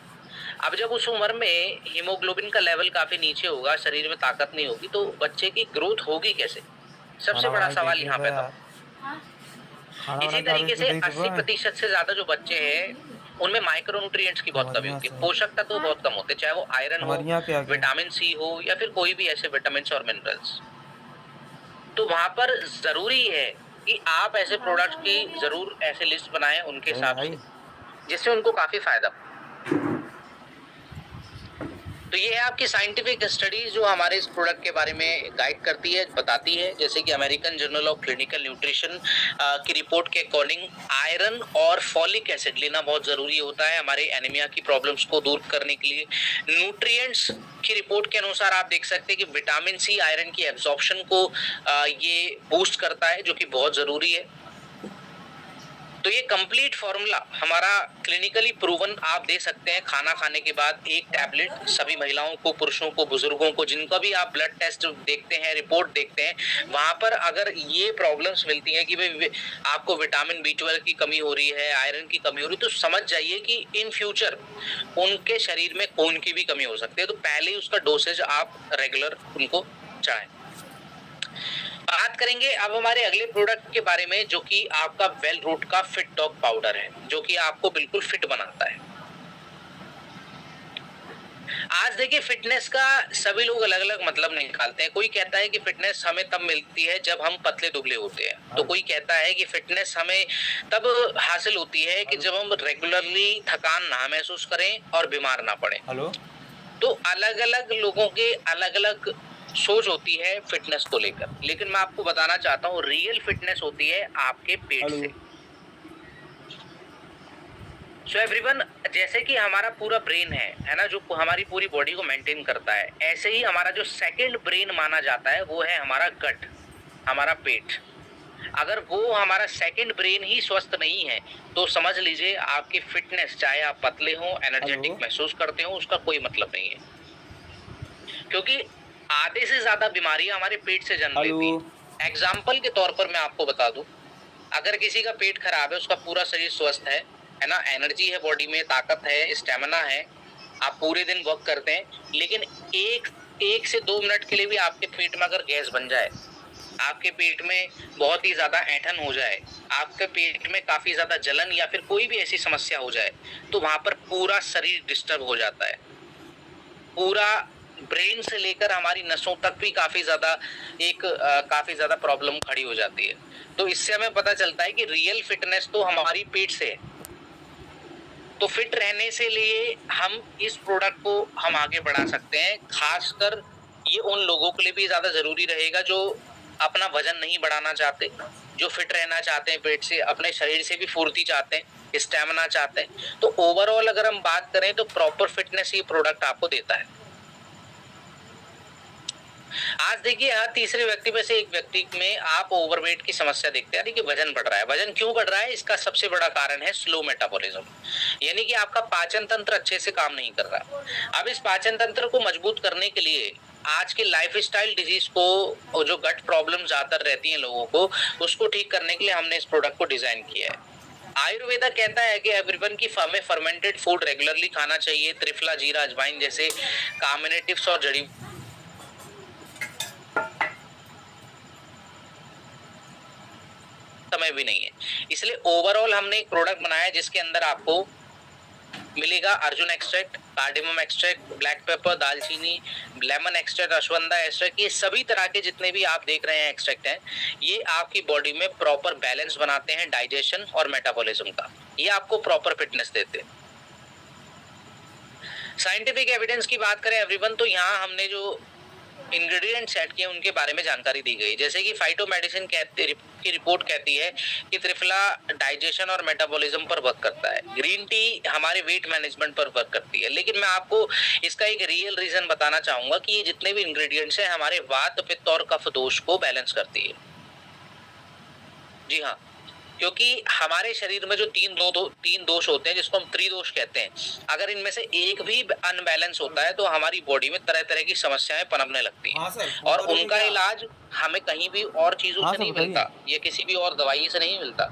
अब जब उस उम्र में हीमोग्लोबिन का लेवल काफी नीचे होगा, शरीर में ताकत नहीं होगी, तो बच्चे की ग्रोथ होगी कैसे? सबसे बड़ा सवाल यहाँ पे था। इसी तरीके से 80% से ज्यादा जो बच्चे हैं उनमें माइक्रोन्यूट्रिएंट्स की बहुत कमी होती है, पोषक तत्व बहुत कम होते हैं, चाहे वो आयरन हो, विटामिन सी हो या फिर कोई भी ऐसे विटामिन और मिनरल्स। तो वहां पर जरूरी है कि आप ऐसे प्रोडक्ट्स की जरूर ऐसे लिस्ट बनाएं उनके हिसाब से, जिससे उनको काफी फायदा। तो ये है आपकी साइंटिफिक स्टडी जो हमारे इस प्रोडक्ट के बारे में गाइड करती है, बताती है। जैसे कि American journal of clinical nutrition की रिपोर्ट के अकॉर्डिंग आयरन और फॉलिक एसिड लेना बहुत जरूरी होता है हमारे एनीमिया की प्रॉब्लम्स को दूर करने के लिए। न्यूट्रिएंट्स की रिपोर्ट के अनुसार आप देख सकते हैं कि विटामिन सी आयरन की एब्जॉर्प्शन को ये बूस्ट करता है, जो कि बहुत जरूरी है। तो ये कंप्लीट फॉर्मूला हमारा क्लिनिकली प्रूवन आप दे सकते हैं खाना खाने के बाद एक टैबलेट सभी महिलाओं को, पुरुषों को, बुजुर्गों को, जिनका भी आप ब्लड टेस्ट देखते हैं, रिपोर्ट देखते हैं, वहां पर अगर ये प्रॉब्लम्स मिलती है कि भाई आपको विटामिन B12 की कमी हो रही है, आयरन की कमी हो रही है, तो समझ जाइए कि इन फ्यूचर उनके शरीर में खून की भी कमी हो सकती है। तो पहले ही उसका डोसेज आप रेगुलर उनको चाहें। बात करेंगे अब हमारे अगले प्रोडक्ट के बारे में, जो कि आपका वेल रूट का फिट डॉग पाउडर है, जो कि आपको बिल्कुल फिट बनाता है। आज देखिए, फिटनेस का सभी लोग अलग अलग मतलब निकालते हैं। कोई कहता है कि फिटनेस हमें तब मिलती है जब हम पतले दुबले होते हैं, तो कोई कहता है कि फिटनेस हमें तब हासिल होती है कि जब हम रेगुलरली थकान ना महसूस करें और बीमार ना पड़े। तो अलग अलग लोगों के अलग अलग सोच होती है फिटनेस को लेकर, लेकिन मैं आपको बताना चाहता हूँ रियल फिटनेस होती है आपके पेट से। सो एवरीवन, जैसे कि हमारा पूरा ब्रेन है ना, जो हमारी पूरी बॉडी को मेंटेन करता है, ऐसे ही हमारा जो सेकंड ब्रेन माना जाता है वो है हमारा गट, हमारा पेट। अगर वो हमारा सेकंड ब्रेन ही स्वस्थ नहीं है तो समझ लीजिए आपकी फिटनेस, चाहे आप पतले हो, एनर्जेटिक महसूस करते हो, उसका कोई मतलब नहीं है। क्योंकि आधे से ज्यादा बीमारियां हमारे पेट से जन्म लेती हैं। एग्जाम्पल के तौर पर मैं आपको बता दूं, अगर किसी का पेट खराब है, उसका पूरा शरीर स्वस्थ है ना, एनर्जी है बॉडी में, ताकत है, स्टेमिना है, आप पूरे दिन वर्क करते हैं, लेकिन एक से 2 मिनट के लिए भी आपके पेट में अगर गैस बन जाए, आपके पेट में बहुत ही ज्यादा ऐंठन हो जाए, आपके पेट में काफी ज्यादा जलन या फिर कोई भी ऐसी समस्या हो जाए, तो वहां पर पूरा शरीर डिस्टर्ब हो जाता है। पूरा ब्रेन से लेकर हमारी नसों तक भी काफी ज्यादा प्रॉब्लम खड़ी हो जाती है। तो इससे हमें पता चलता है कि रियल फिटनेस तो हमारी पेट से है। तो फिट रहने से लिए हम इस प्रोडक्ट को हम आगे बढ़ा सकते हैं। खासकर ये उन लोगों के लिए भी ज्यादा जरूरी रहेगा जो अपना वजन नहीं बढ़ाना चाहते, जो फिट रहना चाहते हैं पेट से, अपने शरीर से भी फुर्ती चाहते हैं, स्टेमिना चाहते हैं। तो ओवरऑल अगर हम बात करें तो प्रॉपर फिटनेस ये प्रोडक्ट आपको देता है। आज देखिए, हर तीसरे व्यक्ति में से एक व्यक्ति में आप ओवरवेट की समस्या देखते हैं, यानी कि वजन बढ़ रहा है। वजन क्यों बढ़ रहा है? इसका सबसे बड़ा कारण है स्लो मेटाबॉलिज्म, यानी कि आपका पाचन तंत्र अच्छे से काम नहीं कर रहा। अब इस पाचन तंत्र को मजबूत करने के लिए आज के लाइफस्टाइल डिजीज को, जो गट प्रॉब्लम ज्यादातर रहती हैं लोगों को, उसको ठीक करने के लिए हमने इस प्रोडक्ट को डिजाइन किया है। आयुर्वेदा कहता है कि एवरीवन की हमें फर्मेंटेड फूड रेगुलरली खाना चाहिए। त्रिफला, जीरा, अजवाइन जैसे कार्बोनेटिव्स और जड़ी समय भी नहीं है। इसलिए ओवरऑल हमने एक प्रोडक्ट बनाया जिसके अंदर आपको मिलेगा Arjun extract, cardamom extract, black pepper, दालचीनी, लेमन एक्सट्रैक्ट, अश्वगंधा एक्सट्रैक्ट। ये सभी तरह के जितने भी आप देख रहे हैं एक्सट्रैक्ट हैं, ये आपकी बॉडी में प्रॉपर बैलेंस बनाते हैं डाइजेशन और मेटाबॉलिज्म का। ये आपको प्रॉपर फिटनेस देते हैं। साइंटिफिक एविडेंस की बात करें एवरीवन, तो यहाँ हमने जो इंग्रेडिएंट सेट किए उनके बारे में जानकारी दी गई। जैसे कि फाइटो मेडिसिन की रिपोर्ट कहती है कि त्रिफला डाइजेशन और मेटाबॉलिज्म पर वर्क करता है। ग्रीन टी हमारे वेट मैनेजमेंट पर वर्क करती है। लेकिन मैं आपको इसका एक रियल रीजन बताना चाहूंगा कि ये जितने भी इंग्रेडिएंट्स हैं हमारे वात, पित्त और कफ दोष को बैलेंस करती है। जी हाँ, क्योंकि हमारे शरीर में जो तीन दोष होते हैं, जिसको हम त्रिदोष कहते हैं, अगर इनमें से एक भी अनबैलेंस होता है तो हमारी बॉडी में तरह तरह की समस्याएं पनपने लगती हैं। और उनका इलाज हमें कहीं भी और चीजों से नहीं मिलता, या किसी भी और दवाई से नहीं मिलता।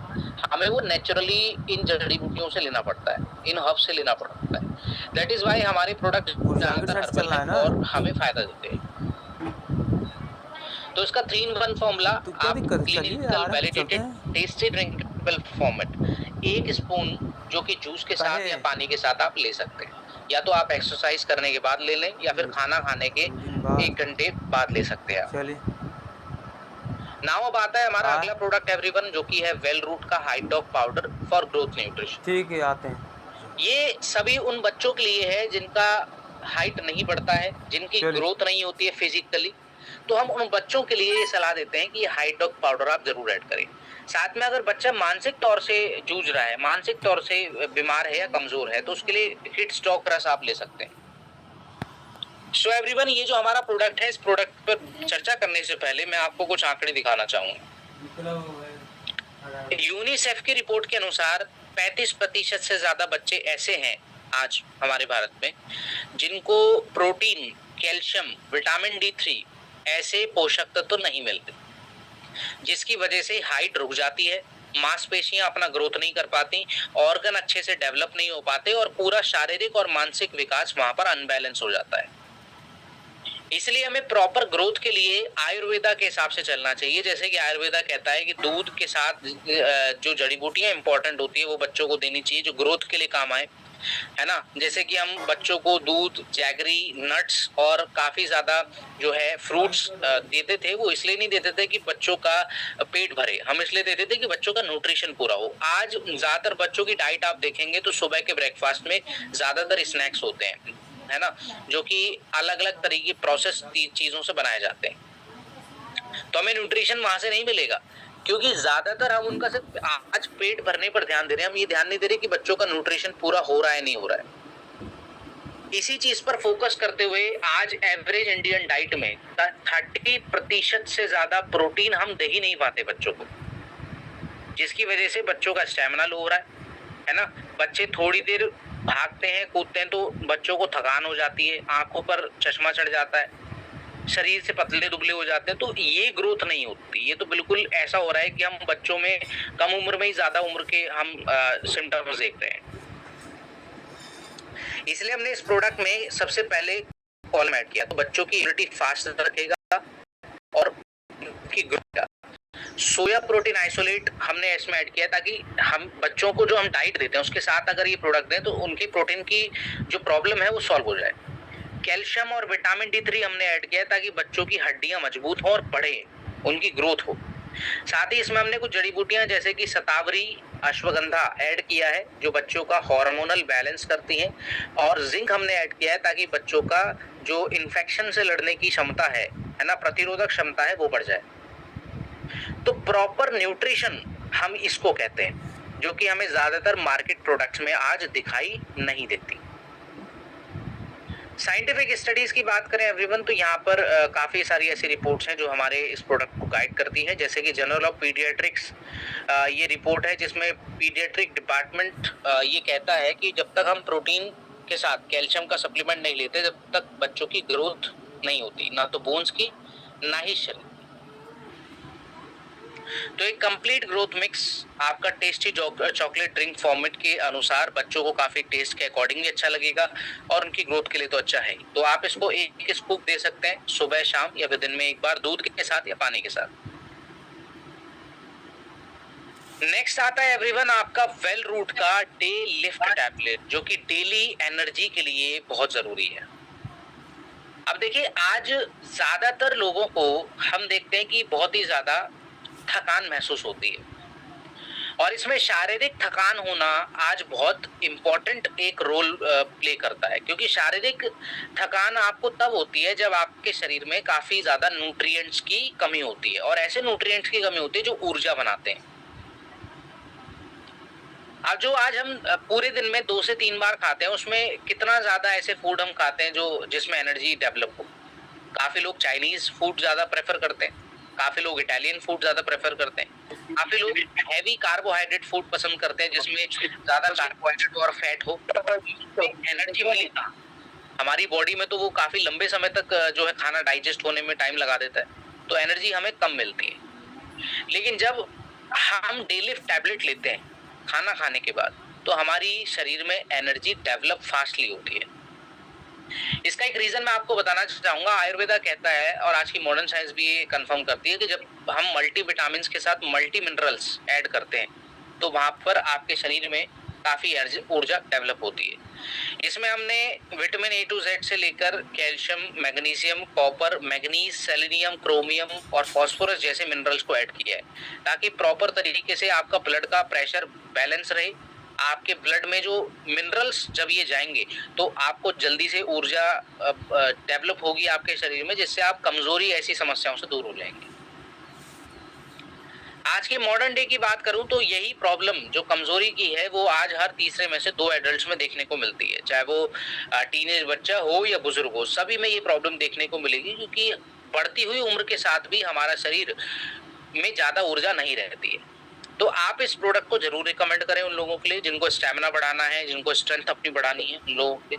हमें वो नेचुरली इन जड़ी बूटियों से लेना पड़ता है, इन हर्ब से लेना पड़ता है। दैट इज वाई हमारे प्रोडक्ट ज्यादातर हर्बल हैं और हमें फायदा देते हैं। तो इसका 3-in-1 फॉर्मूला, आप clinical validated tasty drinkable format, 1 spoon जो कि जूस के साथ या पानी के साथ आप ले सकते हैं, या तो आप एक्सरसाइज करने के बाद ले लें या फिर खाना खाने के 1 घंटे बाद ले सकते हैं। नाउ अब आता है हमारा अगला प्रोडक्ट एवरीवन, जो कि है वेल रूट का हाइड्रॉक पाउडर फॉर ग्रोथ न्यूट्रिशन। ठीक है, आते हैं। ये सभी उन बच्चों के लिए है जिनका हाइट नहीं बढ़ता है, जिनकी चलिए। ग्रोथ नहीं होती है फिजिकली, तो हम उन बच्चों के लिए ये सलाह देते हैं कि ये हाइड्रोक पाउडर आप ज़रूर ऐड करें। साथ में अगर बच्चा मानसिक तौर से जूझ रहा है, मानसिक तौर से बीमार है या कमज़ोर है, तो उसके लिए हिट स्टॉक रस आप ले सकते हैं। सो एवरीवन, ये जो हमारा प्रोडक्ट है, इस प्रोडक्ट पर चर्चा करने से पहले मैं आपको कुछ आंकड़े दिखाना चाहूँगा। यूनिसेफ की रिपोर्ट के अनुसार 35% से ज़्यादा बच्चे ऐसे हैं आज हमारे भारत में, जिनको प्रोटीन, कैल्शियम, विटामिन D3 ऐसे पोषक तत्व तो नहीं मिलते, जिसकी वजह से हाइट रुक जाती है, मांसपेशियां अपना ग्रोथ नहीं कर पाती, ऑर्गन अच्छे से डेवलप नहीं हो पाते और पूरा शारीरिक और मानसिक विकास वहां पर अनबैलेंस हो जाता है। इसलिए हमें प्रॉपर ग्रोथ के लिए आयुर्वेदा के हिसाब से चलना चाहिए। जैसे कि आयुर्वेदा कहता है कि दूध के साथ जो जड़ी बूटियां इंपॉर्टेंट होती है वो बच्चों को देनी चाहिए, जो ग्रोथ के लिए काम आए, है ना। जैसे कि हम बच्चों को दूध, जैगरी, नट्स और काफी ज्यादा जो है फ्रूट्स देते थे। वो इसलिए नहीं देते थे कि बच्चों का पेट भरे, हम इसलिए देते थे कि बच्चों का न्यूट्रिशन पूरा हो। आज ज्यादातर बच्चों की डाइट आप देखेंगे तो सुबह के ब्रेकफास्ट में ज्यादातर स्नैक्स होते हैं, है ना, जो कि अलग अलग तरह की प्रोसेस चीजों से बनाए जाते हैं। तो हमें न्यूट्रिशन वहां से नहीं मिलेगा, क्योंकि ज्यादातर हम उनका सिर्फ आज पेट भरने पर ध्यान दे रहे हैं। हम ये ध्यान नहीं दे रहे कि बच्चों का न्यूट्रिशन पूरा हो रहा है नहीं हो रहा है। इसी चीज पर फोकस करते हुए आज एवरेज इंडियन डाइट में 30% से ज्यादा प्रोटीन हम दे ही नहीं पाते बच्चों को, जिसकी वजह से बच्चों का स्टेमिना लो हो रहा है ना। बच्चे थोड़ी देर भागते हैं, कूदते हैं तो बच्चों को थकान हो जाती है, आंखों पर चश्मा चढ़ जाता है, शरीर से पतले दुबले हो जाते हैं। तो ये ग्रोथ नहीं होती। ये तो बिल्कुल ऐसा हो रहा है कि हम बच्चों में कम उम्र में ही ज्यादा उम्र के हम सिम्टम्स देख रहे हैं। इसलिए हमने इस प्रोडक्ट में सबसे पहले कॉलम ऐड किया, तो बच्चों की इम्यूनिटी फास्ट रखेगा और उनकी ग्रोथ। सोया प्रोटीन आइसोलेट हमने इसमें ऐड किया ताकि हम बच्चों को जो हम डाइट देते हैं उसके साथ अगर ये प्रोडक्ट दें तो उनकी प्रोटीन की जो प्रॉब्लम है वो सॉल्व हो जाए। कैल्शियम और विटामिन D3 हमने ऐड किया ताकि बच्चों की हड्डियां मजबूत हो और बढ़े, उनकी ग्रोथ हो। साथ ही इसमें हमने कुछ जड़ी बूटियां जैसे कि शतावरी, अश्वगंधा ऐड किया है, जो बच्चों का हार्मोनल बैलेंस करती हैं, और जिंक हमने ऐड किया है ताकि बच्चों का जो इन्फेक्शन से लड़ने की क्षमता है ना, प्रतिरोधक क्षमता है, वो बढ़ जाए। तो प्रॉपर न्यूट्रिशन हम इसको कहते हैं, जो कि हमें ज्यादातर मार्केट प्रोडक्ट्स में आज दिखाई नहीं देती। साइंटिफिक स्टडीज की बात करें एवरीवन, तो यहाँ पर काफी सारी ऐसी रिपोर्ट्स हैं जो हमारे इस प्रोडक्ट को गाइड करती हैं। जैसे कि जर्नल ऑफ पीडियाट्रिक्स ये रिपोर्ट है जिसमें पीडियाट्रिक डिपार्टमेंट ये कहता है कि जब तक हम प्रोटीन के साथ कैल्शियम का सप्लीमेंट नहीं लेते, जब तक बच्चों की ग्रोथ नहीं होती, ना तो बोन्स की ना ही शरीर। तो एक कंप्लीट ग्रोथ मिक्स आपका टेस्टी चॉकलेट ड्रिंक फॉर्मेट के अनुसार बच्चों को काफी टेस्ट के अकॉर्डिंग भी अच्छा लगेगा और उनकी ग्रोथ के लिए तो अच्छा है। तो आप इसको एक स्कूप दे सकते हैं सुबह, शाम या फिर दिन में एक बार, दूध के साथ या पानी के साथ। नेक्स्ट आता है एवरीवन आपका वेल रूट का डे लिफ्ट टैबलेट, जो कि डेली एनर्जी के लिए बहुत जरूरी है। अब देखिए, आज ज्यादातर लोगों को हम देखते हैं कि बहुत ही ज्यादा थकान महसूस होती है, और इसमें शारीरिक थकान होना आज बहुत इम्पोर्टेंट एक रोल प्ले करता है, क्योंकि शारीरिक थकान आपको तब होती है जब आपके शरीर में काफी ज्यादा न्यूट्रिएंट्स की कमी होती है, और ऐसे न्यूट्रिएंट्स की कमी होती है जो ऊर्जा बनाते हैं। अब जो आज हम पूरे दिन में 2 से 3 बार खाते हैं, उसमें कितना ज्यादा ऐसे फूड हम खाते हैं जो जिसमें एनर्जी डेवलप हो। काफी लोग चाइनीज फूड ज्यादा प्रेफर करते हैं, काफी लोग इटालियन फूड ज्यादा प्रेफर करते हैं, काफी लोग हैवी कार्बोहाइड्रेट फूड पसंद करते हैं जिसमें ज्यादा कार्बोहाइड्रेट और फैट हो। एनर्जी मिले हमारी बॉडी में तो वो काफी लंबे समय तक जो है खाना डाइजेस्ट होने में टाइम लगा देता है, तो एनर्जी हमें कम मिलती है। लेकिन जब हम डे लिफ्ट टैबलेट लेते हैं खाना खाने के बाद, तो हमारी शरीर में एनर्जी डेवलप फास्टली होती है। इसका एक रीजन मैं आपको बताना चाहूंगा। आयुर्वेदा कहता है, और आज की मॉडर्न साइंस भी ये कंफर्म करती है, कि जब हम मल्टी विटामिन के साथ मल्टी मिनरल्स ऐड करते हैं तो वहां पर आपके शरीर में काफी ऊर्जा डेवलप होती है। इसमें हमने विटामिन A to Z से लेकर calcium, magnesium, copper, manganese, selenium, chromium और फास्फोरस जैसे मिनरल्स को ऐड किया है, ताकि प्रॉपर तरीके से आपका ब्लड का प्रेशर बैलेंस रहे, आपके ब्लड में जो मिनरल्स जब ये जाएंगे तो आपको जल्दी से ऊर्जा डेवलप होगी आपके शरीर में, जिससे आप कमजोरी ऐसी समस्याओं से दूर हो जाएंगे। आज के मॉडर्न डे की बात करूं तो यही प्रॉब्लम जो कमजोरी की है वो आज हर तीसरे में से 2 एडल्ट्स में देखने को मिलती है, चाहे वो टीनेज बच्चा हो या बुजुर्ग हो, सभी में ये प्रॉब्लम देखने को मिलेगी, क्योंकि बढ़ती हुई उम्र के साथ भी हमारा शरीर में ज्यादा ऊर्जा नहीं रहती है। तो आप इस प्रोडक्ट को जरूर रिकमेंड करें उन लोगों के लिए जिनको स्टेमिना बढ़ाना है, जिनको स्ट्रेंथ अपनी बढ़ानी है उन लोगों के।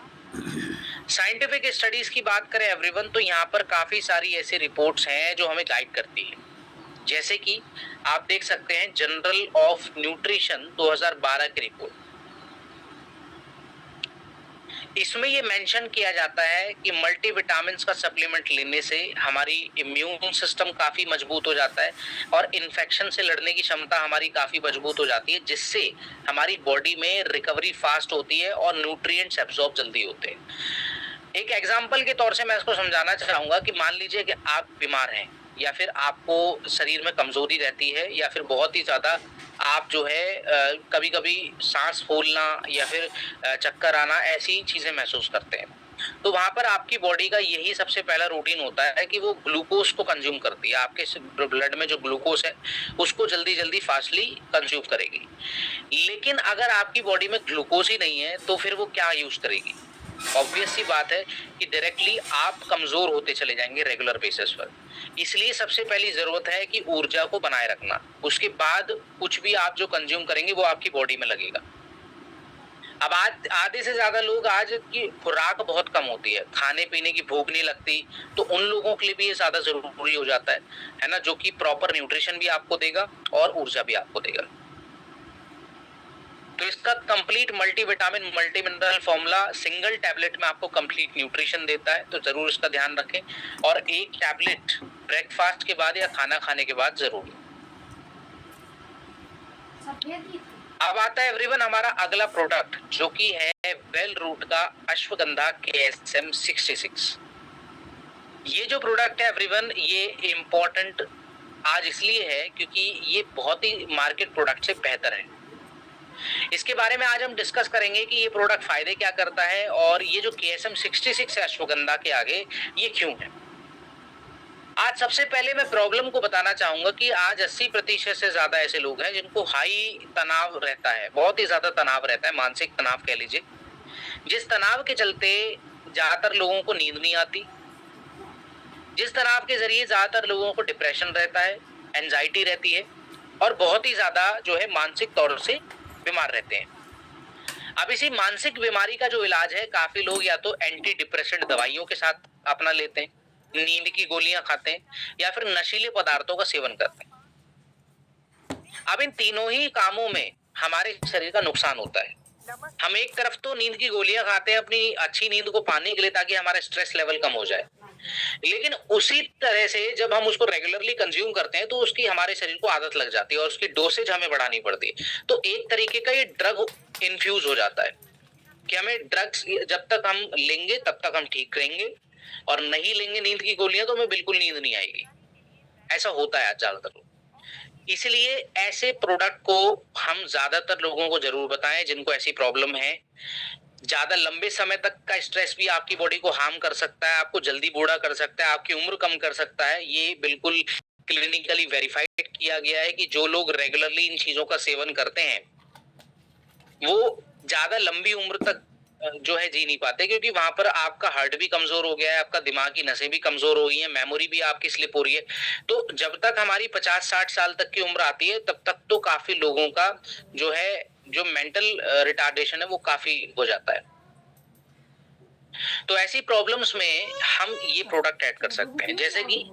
साइंटिफिक स्टडीज की बात करें एवरीवन, तो यहाँ पर काफी सारी ऐसी रिपोर्ट्स हैं जो हमें गाइड करती है। जैसे कि आप देख सकते हैं जर्नल ऑफ न्यूट्रिशन 2012 की रिपोर्ट, इसमें ये मेंशन किया जाता है कि मल्टीविटामिन्स का सप्लीमेंट लेने से हमारी इम्यून सिस्टम काफी मजबूत हो जाता है और इन्फेक्शन से लड़ने की क्षमता हमारी काफी मजबूत हो जाती है, जिससे हमारी बॉडी में रिकवरी फास्ट होती है और न्यूट्रिएंट्स एब्जॉर्ब जल्दी होते हैं। एक एग्जांपल के तौर से मैं इसको समझाना चाहूंगा कि मान लीजिए कि आप बीमार हैं या फिर आपको शरीर में कमजोरी रहती है या फिर बहुत ही ज्यादा आप जो है कभी कभी सांस फूलना या फिर चक्कर आना ऐसी चीजें महसूस करते हैं, तो वहां पर आपकी बॉडी का यही सबसे पहला रूटीन होता है कि वो ग्लूकोज को कंज्यूम करती है। आपके ब्लड में जो ग्लूकोज है उसको जल्दी जल्दी फास्टली कंज्यूम करेगी। लेकिन अगर आपकी बॉडी में ग्लूकोज ही नहीं है तो फिर वो क्या यूज करेगी? ऑब्वियस सी बात है कि डायरेक्टली आप कमजोर होते चले जाएंगे रेगुलर बेसिस पर। इसलिए सबसे पहली जरूरत है कि ऊर्जा को बनाए रखना, उसके बाद कुछ भी आप जो कंज्यूम करेंगे वो आपकी बॉडी में लगेगा। अब आज आधे से ज्यादा लोग आज की खुराक बहुत कम होती है, खाने पीने की भूख नहीं लगती, तो उन लोगों के लिए भी ये ज्यादा जरूरी हो जाता है ना, जो कि प्रॉपर न्यूट्रिशन भी आपको देगा और ऊर्जा भी आपको देगा। तो इसका complete multivitamin multi mineral formula single tablet में आपको कंप्लीट न्यूट्रिशन देता है, तो जरूर इसका ध्यान रखें और एक टैबलेट ब्रेकफास्ट के बाद या खाना खाने के बाद जरूर। अब आता है एवरीवन हमारा अगला प्रोडक्ट जो कि है वेल रूट का अश्वगंधा KSM 66। ये जो प्रोडक्ट है एवरीवन ये इम्पोर्टेंट आज इसलिए है क्योंकि ये बहुत ही मार्केट प्रोडक्ट से बेहतर है। इसके बारे में आज हम डिस्कस करेंगे कि ये प्रोडक्ट फायदे क्या करता है और ये जो KSM 66 है अश्वगंधा के आगे ये क्यों है। आज सबसे पहले मैं प्रॉब्लम को बताना चाहूंगा कि आज 80% से ज्यादा ऐसे लोग हैं जिनको हाई तनाव रहता है, बहुत ही ज्यादा तनाव रहता है, मानसिक तनाव कह लीजिए, जिस तनाव के चलते ज्यादातर लोगों को नींद नहीं आती, जिस तनाव के जरिए ज्यादातर लोगों को डिप्रेशन रहता है, एंजाइटी रहती है और बहुत ही ज्यादा जो है मानसिक तौर से बीमार रहते हैं। अब इसी मानसिक बीमारी का जो इलाज है काफी लोग या तो एंटी डिप्रेसेंट दवाइयों के साथ अपना लेते हैं, नींद की गोलियां खाते हैं या फिर नशीले पदार्थों का सेवन करते हैं। अब इन तीनों ही कामों में हमारे शरीर का नुकसान होता है। हम एक तरफ तो नींद की गोलियां खाते हैं अपनी अच्छी नींद को पाने के लिए ताकि हमारा स्ट्रेस लेवल कम हो जाए, लेकिन उसी तरह से जब हम उसको रेगुलरली कंज्यूम करते हैं तो उसकी हमारे शरीर को आदत लग जाती है और उसकी डोसेज हमें बढ़ानी पड़ती है। तो एक तरीके का ये ड्रग इन्फ्यूज हो जाता है कि हमें ड्रग्स जब तक हम लेंगे तब तक हम ठीक रहेंगे और नहीं लेंगे नींद की गोलियां तो हमें बिल्कुल नींद नहीं आएगी। ऐसा होता है आज ज्यादातर। इसलिए ऐसे प्रोडक्ट को हम ज्यादातर लोगों को जरूर बताएं जिनको ऐसी प्रॉब्लम है। ज्यादा लंबे समय तक का स्ट्रेस भी आपकी बॉडी को हार्म कर सकता है, आपको जल्दी बूढ़ा कर सकता है, आपकी उम्र कम कर सकता है। ये बिल्कुल क्लिनिकली वेरीफाइड किया गया है कि जो लोग रेगुलरली इन चीजों का सेवन करते हैं वो ज्यादा लंबी उम्र तक जो है जी नहीं पाते, क्योंकि वहां पर आपका हार्ट भी कमजोर हो गया है, आपका दिमाग की नसें भी कमजोर हो गई हैं, मेमोरी भी आपकी स्लिप हो रही है। तो जब तक हमारी 50-60 साल तक की उम्र आती है तब तक तो काफी लोगों का जो है जो मेंटल रिटार्डेशन है वो काफी हो जाता है। तो ऐसी प्रॉब्लम्स में हम ये प्रोडक्ट ऐड कर सकते हैं, जैसे कि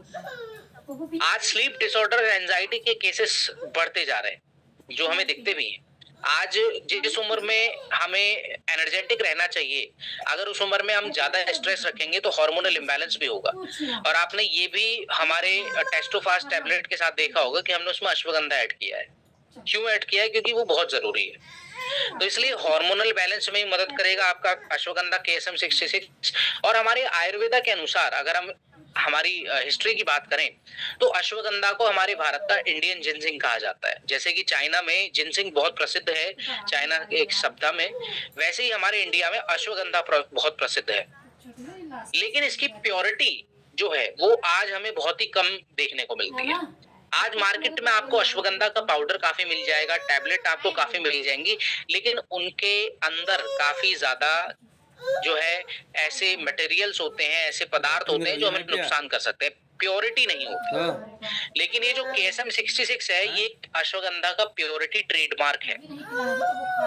आज स्लीप डिसऑर्डर एंजाइटी के केसेस बढ़ते जा रहे हैं जो हमें दिखते भी हैं। आज जिस उम्र में हमें एनर्जेटिक रहना चाहिए, अगर उस उम्र में हम ज्यादा स्ट्रेस रखेंगे तो हार्मोनल इम्बैलेंस भी होगा। और आपने ये भी हमारे टेस्टोफास्ट टैबलेट के साथ देखा होगा कि हमने उसमें अश्वगंधा ऐड किया है। क्यों ऐड किया है? क्योंकि वो बहुत जरूरी है। तो इसलिए हार्मोनल बैलेंस में मदद करेगा आपका अश्वगंधा KSM 66। और हमारे आयुर्वेदा के अनुसार अगर हम हमारी हिस्ट्री की बात करें तो अश्वगंधा को हमारे भारत का इंडियन जिनसिंग कहा जाता है। जैसे कि चाइना में जिनसिंग बहुत प्रसिद्ध है, चाइना के एक सप्ताह में, वैसे ही हमारे इंडिया में अश्वगंधा बहुत प्रसिद्ध है। लेकिन इसकी प्योरिटी जो है वो आज हमें बहुत ही कम देखने को मिलती है। आज मार्केट में आपको अश्वगंधा का पाउडर काफी मिल जाएगा, टैबलेट आपको काफी मिल जाएंगी, लेकिन उनके अंदर काफी ज्यादा जो है ऐसे मटेरियल्स होते हैं, ऐसे पदार्थ होते हैं जो हमें नुकसान कर सकते हैं, प्योरिटी नहीं होती। लेकिन ये जो KSM 66 है ये अश्वगंधा का प्योरिटी ट्रेडमार्क है,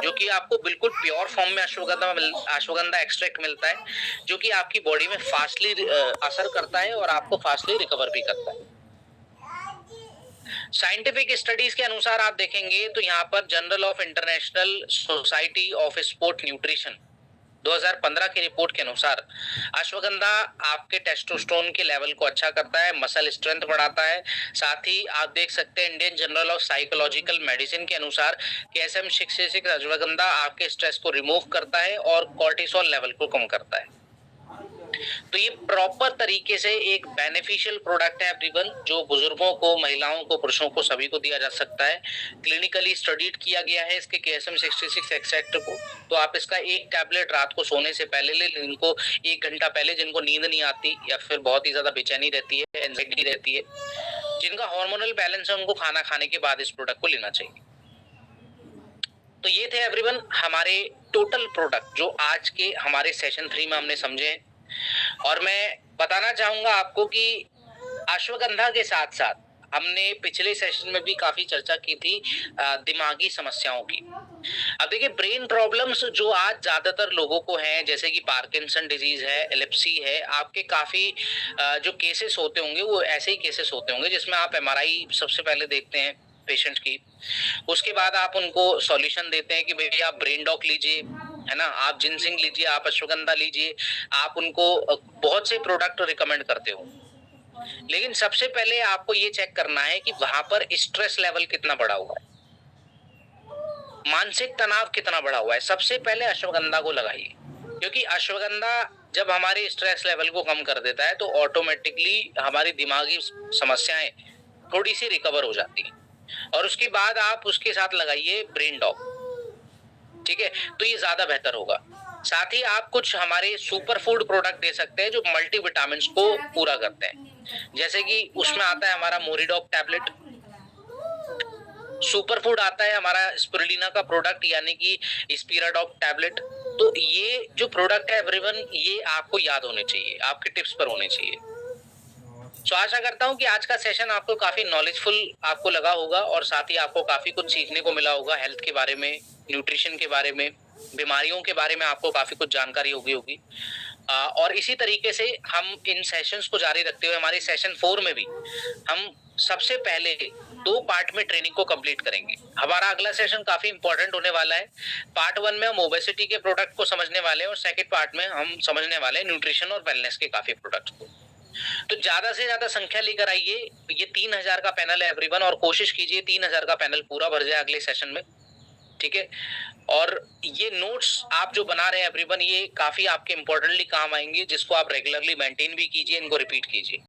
जो कि आपको बिल्कुल प्योर फॉर्म में अश्वगंधा एक्सट्रैक्ट मिलता है, जो कि आपकी बॉडी में फास्टली असर करता है और आपको फास्टली रिकवर भी करता है। साइंटिफिक स्टडीज के अनुसार आप देखेंगे तो यहाँ पर journal of international society of sport nutrition 2015 की रिपोर्ट के अनुसार अश्वगंधा आपके टेस्टोस्टेरोन के लेवल को अच्छा करता है, मसल स्ट्रेंथ बढ़ाता है। साथ ही आप देख सकते हैं Indian journal of psychological medicine के अनुसार KSM 66 अश्वगंधा आपके स्ट्रेस को रिमूव करता है और कॉर्टिसोल लेवल को कम करता है। तो ये प्रॉपर तरीके से एक बेनिफिशियल प्रोडक्ट है एवरीवन, जो बुजुर्गों को, महिलाओं को, पुरुषों को, सभी को दिया जा सकता है। क्लिनिकली स्टडीड किया गया है इसके KSM 66 एक्सट्रैक्ट को। तो आप इसका एक टैबलेट रात को सोने से पहले ले, जिनको 1 घंटा पहले, जिनको नींद नहीं आती या फिर बहुत ही ज्यादा बेचैनी रहती है, एंजाइटी रहती है, जिनका हार्मोनल बैलेंस है, उनको खाना खाने के बाद इस प्रोडक्ट को लेना चाहिए। तो ये थे एवरीवन हमारे टोटल प्रोडक्ट जो आज के हमारे सेशन 3 में हमने समझे। और मैं बताना चाहूंगा आपको कि अश्वगंधा के साथ साथ हमने पिछले सेशन में भी काफी चर्चा की थी दिमागी समस्याओं की। अब देखिए ब्रेन प्रॉब्लम्स जो आज ज्यादातर लोगों को हैं, जैसे कि पार्किंसन डिजीज है, एपिलेप्सी है, आपके काफी जो केसेस होते होंगे वो ऐसे ही केसेस होते होंगे जिसमें आप MRI सबसे पहले देखते हैं पेशेंट की। उसके बाद आप उनको सॉल्यूशन देते हैं कि भैया आप ब्रेन डॉक लीजिए, है ना, आप जिनसिंग लीजिए, आप अश्वगंधा लीजिए, आप उनको बहुत से प्रोडक्ट रिकमेंड करते हो। लेकिन सबसे पहले आपको ये चेक करना है कि वहां पर स्ट्रेस लेवल कितना बढ़ा हुआ है, मानसिक तनाव कितना बढ़ा हुआ है। सबसे पहले अश्वगंधा को लगाइए, क्योंकि अश्वगंधा जब हमारे स्ट्रेस लेवल को कम कर देता है तो ऑटोमेटिकली हमारी दिमागी समस्याएं थोड़ी सी रिकवर हो जाती है। और उसके बाद आप उसके साथ लगाइए ब्रेन डॉक, ठीक है, तो ये ज्यादा बेहतर होगा। साथ ही आप कुछ हमारे सुपर फूड प्रोडक्ट दे सकते हैं जो मल्टी विटामिन को पूरा करते हैं, जैसे कि उसमें आता है हमारा मोरिडॉक टैबलेट, सुपर फूड आता है हमारा स्पिरुलिना का प्रोडक्ट यानी कि स्पिराडॉक टैबलेट। तो ये जो प्रोडक्ट है एवरीवन ये आपको याद होने चाहिए, आपके टिप्स पर होने चाहिए। सो आशा करता हूँ कि आज का सेशन आपको काफी नॉलेजफुल आपको लगा होगा और साथ ही आपको काफी कुछ सीखने को मिला होगा, हेल्थ के बारे में, न्यूट्रिशन के बारे में, बीमारियों के बारे में आपको काफी कुछ जानकारी होगी। और इसी तरीके से हम इन सेशंस को जारी रखते हुए हमारे सेशन 4 में भी हम सबसे पहले 2 पार्ट में ट्रेनिंग को कंप्लीट करेंगे। हमारा अगला सेशन काफी इंपॉर्टेंट होने वाला है। पार्ट 1 में हम ओबेसिटी के प्रोडक्ट को समझने वाले हैं और सेकंड पार्ट में हम समझने वाले हैं न्यूट्रिशन और वेलनेस के काफी प्रोडक्ट को। तो ज्यादा से ज्यादा संख्या लेकर आइए। ये 3000 का पैनल है एवरीवन, और कोशिश कीजिए 3000 का पैनल पूरा भर जाए अगले सेशन में, ठीक है। और ये नोट्स आप जो बना रहे हैं एवरीवन ये काफी आपके इंपॉर्टेंटली काम आएंगे, जिसको आप रेगुलरली मेंटेन भी कीजिए, इनको रिपीट कीजिए।